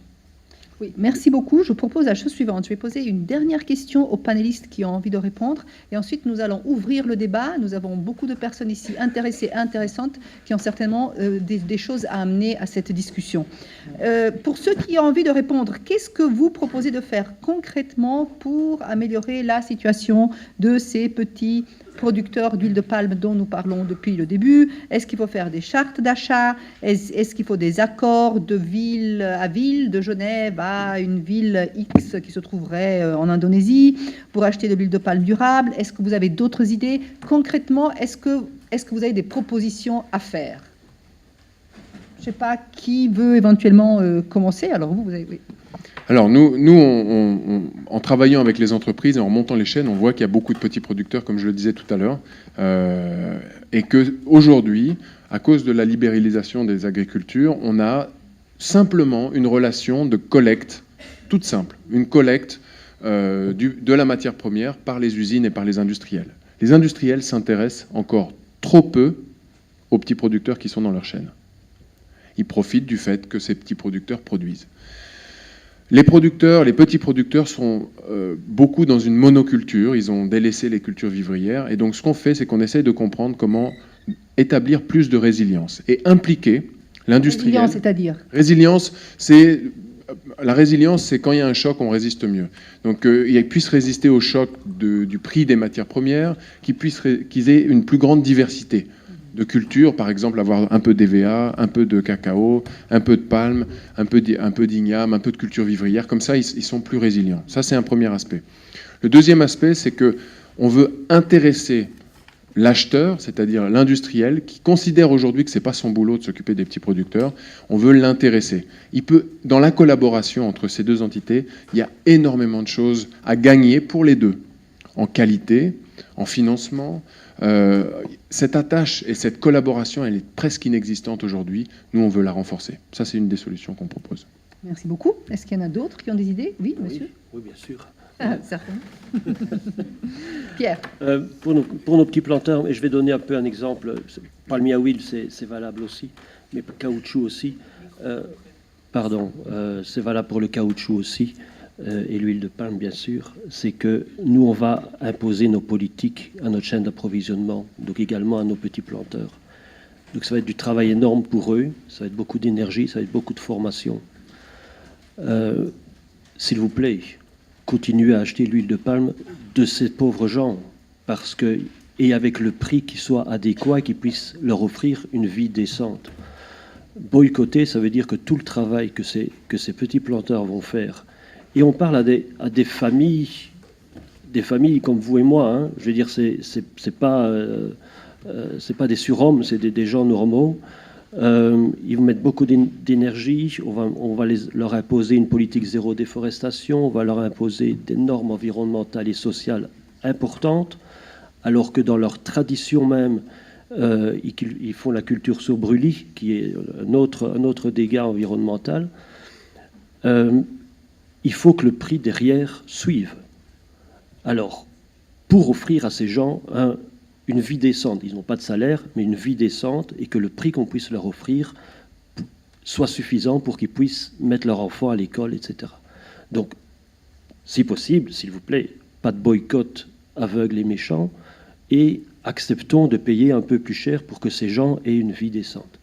Oui, merci beaucoup. Je propose la chose suivante. Je vais poser une dernière question aux panélistes qui ont envie de répondre. Et ensuite, nous allons ouvrir le débat. Nous avons beaucoup de personnes ici intéressées, intéressantes, qui ont certainement des choses à amener à cette discussion. Pour ceux qui ont envie de répondre, qu'est-ce que vous proposez de faire concrètement pour améliorer la situation de ces petits producteurs d'huile de palme dont nous parlons depuis le début? Est-ce qu'il faut faire des chartes d'achat? Est-ce qu'il faut des accords de ville à ville, de Genève à une ville X qui se trouverait en Indonésie pour acheter de l'huile de palme durable? Est-ce que vous avez d'autres idées? Concrètement, est-ce que vous avez des propositions à faire? Je ne sais pas qui veut éventuellement commencer. Alors vous avez... Oui. Alors nous en travaillant avec les entreprises et en montant les chaînes, on voit qu'il y a beaucoup de petits producteurs, comme je le disais tout à l'heure, et qu'aujourd'hui, à cause de la libéralisation des agricultures, on a simplement une relation de collecte, toute simple, une collecte de la matière première par les usines et par les industriels. Les industriels s'intéressent encore trop peu aux petits producteurs qui sont dans leur chaîne. Ils profitent du fait que ces petits producteurs produisent. Les petits producteurs sont beaucoup dans une monoculture, ils ont délaissé les cultures vivrières, et donc ce qu'on fait, c'est qu'on essaye de comprendre comment établir plus de résilience et impliquer l'industriel. Résilience, c'est-à-dire? La résilience, c'est quand il y a un choc, on résiste mieux. Donc ils puissent résister au choc du prix des matières premières, qu'ils aient une plus grande diversité de culture, par exemple avoir un peu d'EVA, un peu de cacao, un peu de palme, un peu d'igname, un peu de culture vivrière. Comme ça, ils sont plus résilients. Ça, c'est un premier aspect. Le deuxième aspect, c'est qu'on veut intéresser l'acheteur, c'est-à-dire l'industriel, qui considère aujourd'hui que ce n'est pas son boulot de s'occuper des petits producteurs. On veut l'intéresser. Dans la collaboration entre ces deux entités, il y a énormément de choses à gagner pour les deux, en qualité, en financement. Cette attache et cette collaboration, elle est presque inexistante aujourd'hui. Nous, on veut la renforcer. Ça, c'est une des solutions qu'on propose. Merci beaucoup. Est-ce qu'il y en a d'autres qui ont des idées? Oui, monsieur. Oui, bien sûr. Ah, certainement. Pierre. Pour nos petits planteurs, et je vais donner un peu un exemple. Palmier à huile, c'est valable aussi, mais caoutchouc aussi. C'est valable pour le caoutchouc aussi. Et l'huile de palme, bien sûr, c'est que nous, on va imposer nos politiques à notre chaîne d'approvisionnement, donc également à nos petits planteurs. Donc ça va être du travail énorme pour eux, ça va être beaucoup d'énergie, ça va être beaucoup de formation. S'il vous plaît, continuez à acheter l'huile de palme de ces pauvres gens, et avec le prix qui soit adéquat et qui puisse leur offrir une vie décente. Boycotter, ça veut dire que tout le travail que ces petits planteurs vont faire, et on parle à des familles comme vous et moi. Hein. Je veux dire, c'est pas des surhommes, c'est des gens normaux. Ils vont mettre beaucoup d'énergie. On va leur imposer une politique zéro déforestation. On va leur imposer des normes environnementales et sociales importantes, alors que dans leur tradition même, ils font la culture sur brûlis, qui est un autre dégât environnemental. Il faut que le prix derrière suive. Alors, pour offrir à ces gens une vie décente, ils n'ont pas de salaire, mais une vie décente, et que le prix qu'on puisse leur offrir soit suffisant pour qu'ils puissent mettre leur enfant à l'école, etc. Donc, si possible, s'il vous plaît, pas de boycott aveugle et méchant, et acceptons de payer un peu plus cher pour que ces gens aient une vie décente.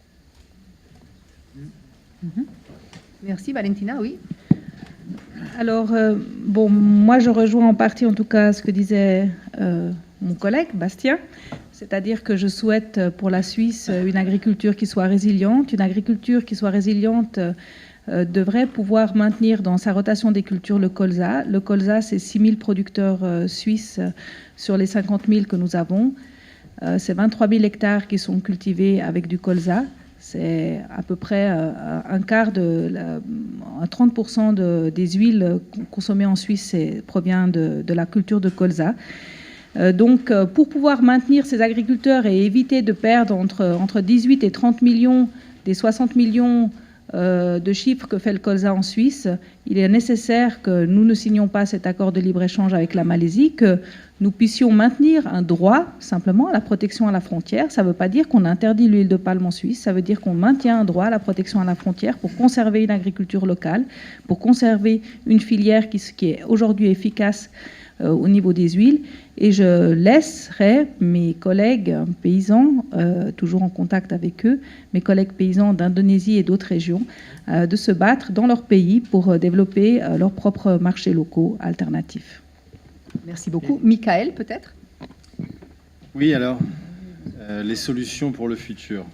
Merci Valentina, oui. Alors, bon, moi je rejoins en partie en tout cas ce que disait mon collègue Bastien, c'est-à-dire que je souhaite pour la Suisse une agriculture qui soit résiliente. Une agriculture qui soit résiliente devrait pouvoir maintenir dans sa rotation des cultures le colza. Le colza, c'est 6 000 producteurs suisses sur les 50 000 que nous avons. C'est 23 000 hectares qui sont cultivés avec du colza. C'est à peu près un quart à 30% des huiles consommées en Suisse provient de la culture de colza. Donc, pour pouvoir maintenir ces agriculteurs et éviter de perdre entre 18 et 30 millions des 60 millions de chiffres que fait le colza en Suisse, il est nécessaire que nous ne signions pas cet accord de libre-échange avec la Malaisie, que nous puissions maintenir un droit simplement à la protection à la frontière. Ça ne veut pas dire qu'on interdit l'huile de palme en Suisse, ça veut dire qu'on maintient un droit à la protection à la frontière pour conserver une agriculture locale, pour conserver une filière qui est aujourd'hui efficace au niveau des huiles. Et je laisserai mes collègues paysans, toujours en contact avec eux, mes collègues paysans d'Indonésie et d'autres régions, de se battre dans leur pays pour développer leurs propres marchés locaux alternatifs. Merci beaucoup. Michael, peut-être? Oui, alors, les solutions pour le futur.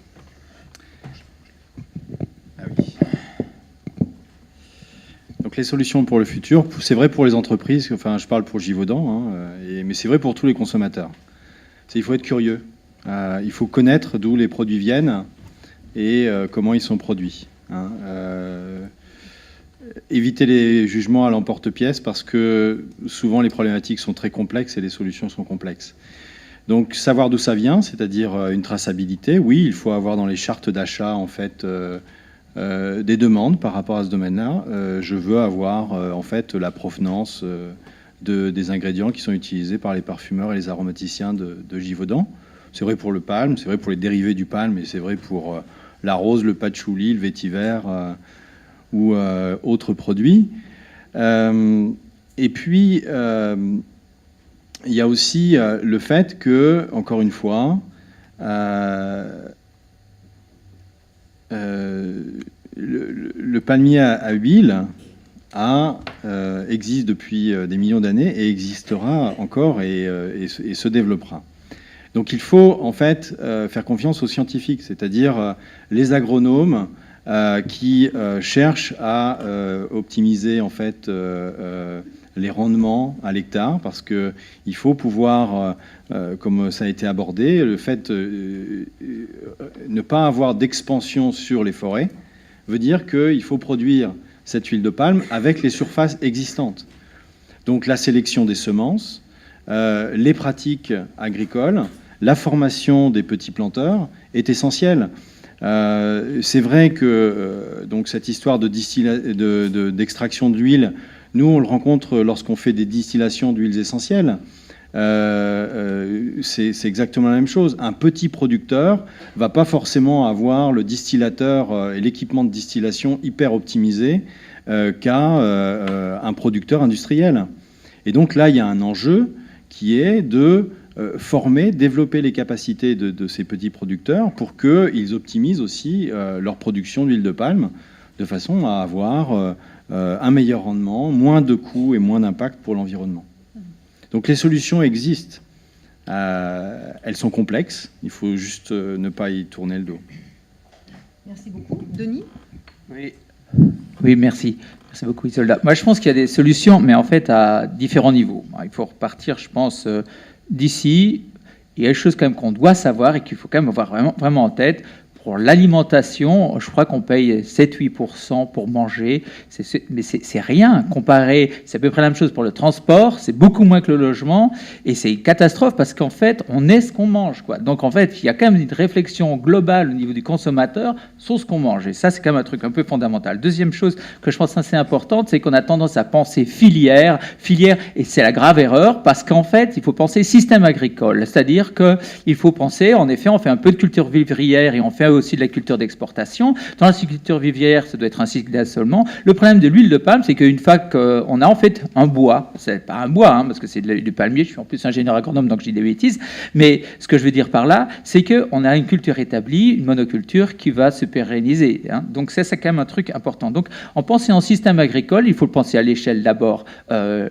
Ah oui. Donc les solutions pour le futur, c'est vrai pour les entreprises, enfin je parle pour Givaudan, mais c'est vrai pour tous les consommateurs. Il faut être curieux, il faut connaître d'où les produits viennent et comment ils sont produits. Éviter les jugements à l'emporte-pièce parce que souvent les problématiques sont très complexes et les solutions sont complexes. Donc savoir d'où ça vient, c'est-à-dire une traçabilité. Oui, il faut avoir dans les chartes d'achat en fait des demandes par rapport à ce domaine-là. Je veux avoir en fait la provenance des ingrédients qui sont utilisés par les parfumeurs et les aromaticiens de Givaudan. C'est vrai pour le palme, c'est vrai pour les dérivés du palme, et c'est vrai pour la rose, le patchouli, le vétiver ou autres produits. Et puis, il y a aussi le fait que, encore une fois, le palmier à huile existe depuis des millions d'années et existera encore et se développera. Donc il faut en fait faire confiance aux scientifiques, c'est-à-dire les agronomes qui cherchent à optimiser en fait les rendements à l'hectare, parce que il faut pouvoir, comme ça a été abordé, le fait ne pas avoir d'expansion sur les forêts veut dire qu'il faut produire cette huile de palme avec les surfaces existantes. Donc la sélection des semences, les pratiques agricoles, la formation des petits planteurs est essentielle. C'est vrai que donc cette histoire d'extraction d'huile, nous on le rencontre lorsqu'on fait des distillations d'huiles essentielles. C'est exactement la même chose. Un petit producteur va pas forcément avoir le distillateur et l'équipement de distillation hyper optimisé qu'un producteur industriel. Et donc là, il y a un enjeu qui est de former, développer les capacités de ces petits producteurs pour qu'ils optimisent aussi leur production d'huile de palme de façon à avoir un meilleur rendement, moins de coûts et moins d'impact pour l'environnement. Donc les solutions existent. Elles sont complexes. Il faut juste ne pas y tourner le dos. Merci beaucoup. Denis ? Oui, merci. Merci beaucoup, Isolda. Moi, je pense qu'il y a des solutions, mais en fait à différents niveaux. Il faut repartir, je pense, d'ici. Il y a des choses quand même qu'on doit savoir et qu'il faut quand même avoir vraiment en tête. pour l'alimentation, je crois qu'on paye 7-8% pour manger. Mais c'est rien comparé. C'est à peu près la même chose pour le transport. C'est beaucoup moins que le logement. Et c'est une catastrophe parce qu'en fait, on est ce qu'on mange, quoi. Donc, en fait, il y a quand même une réflexion globale au niveau du consommateur sur ce qu'on mange. Et ça, c'est quand même un truc un peu fondamental. Deuxième chose que je pense assez importante, c'est qu'on a tendance à penser filière, et c'est la grave erreur parce qu'en fait, il faut penser système agricole. C'est-à-dire qu'il faut penser, en effet, on fait un peu de culture vivrière et on fait aussi de la culture d'exportation. Dans la culture vivrière, ça doit être un cycle d'assolement. Le problème de l'huile de palme, c'est qu'une fois qu'on a en fait un bois, c'est pas un bois, parce que c'est du palmier, je suis en plus ingénieur agronome, donc je dis des bêtises, mais ce que je veux dire par là, c'est qu'on a une culture établie, une monoculture qui va se pérenniser. Donc c'est quand même un truc important. Donc en pensant en système agricole, il faut le penser à l'échelle d'abord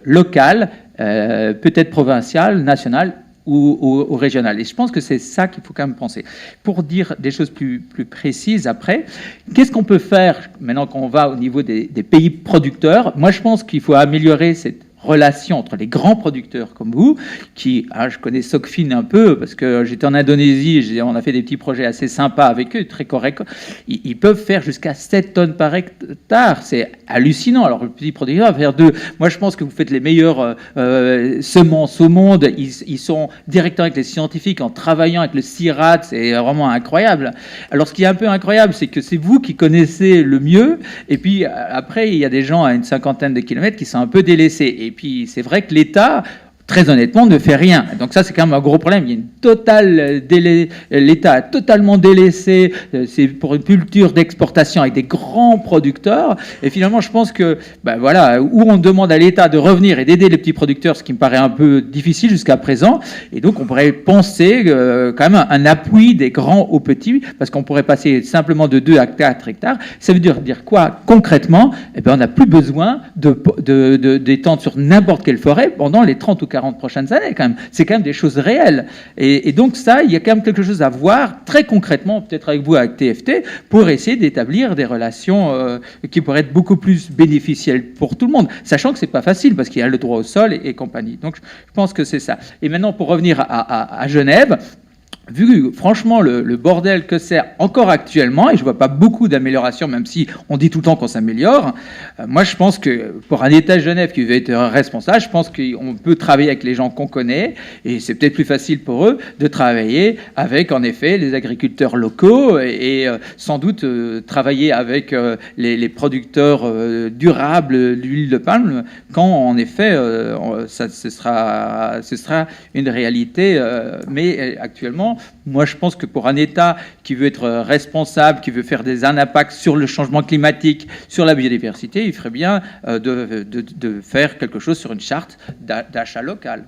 locale, peut-être provinciale, nationale, ou régional. Et je pense que c'est ça qu'il faut quand même penser. Pour dire des choses plus précises après, qu'est-ce qu'on peut faire maintenant qu'on va au niveau des pays producteurs? Moi, je pense qu'il faut améliorer cette relation entre les grands producteurs comme vous, qui, je connais Sokfin un peu, parce que j'étais en Indonésie, on a fait des petits projets assez sympas avec eux, très corrects. Ils peuvent faire jusqu'à 7 tonnes par hectare, c'est hallucinant. Alors le petit producteur va faire 2. Moi, je pense que vous faites les meilleures semences au monde. Ils sont directement avec les scientifiques, en travaillant avec le CIRAD, c'est vraiment incroyable. Alors ce qui est un peu incroyable, c'est que c'est vous qui connaissez le mieux, et puis après, il y a des gens à une 50aine de kilomètres qui sont un peu délaissés. Et puis, c'est vrai que l'État, très honnêtement, ne fait rien. Donc ça, c'est quand même un gros problème. Il y a une totale l'État a totalement délaissé. C'est pour une culture d'exportation avec des grands producteurs. Et finalement, je pense que, où on demande à l'État de revenir et d'aider les petits producteurs, ce qui me paraît un peu difficile jusqu'à présent. Et donc, on pourrait penser quand même un appui des grands aux petits, parce qu'on pourrait passer simplement de 2 à 4 hectares. Ça veut dire quoi concrètement? On n'a plus besoin d'étendre sur n'importe quelle forêt pendant les 30 ou 40 prochaines années, quand même. C'est quand même des choses réelles. Et donc ça, il y a quand même quelque chose à voir très concrètement, peut-être avec vous, avec TFT, pour essayer d'établir des relations qui pourraient être beaucoup plus bénéficielles pour tout le monde, sachant que c'est pas facile, parce qu'il y a le droit au sol et compagnie. Donc je pense que c'est ça. Et maintenant, pour revenir à Genève, vu franchement le bordel que c'est encore actuellement, et je ne vois pas beaucoup d'amélioration, même si on dit tout le temps qu'on s'améliore, moi je pense que pour un État de Genève qui veut être responsable, je pense qu'on peut travailler avec les gens qu'on connaît, et c'est peut-être plus facile pour eux de travailler avec en effet les agriculteurs locaux, et sans doute travailler avec les producteurs durables d'huile de palme, quand en effet ce sera une réalité, mais actuellement, moi, je pense que pour un État qui veut être responsable, qui veut faire un impact sur le changement climatique, sur la biodiversité, il ferait bien de faire quelque chose sur une charte d'achat local.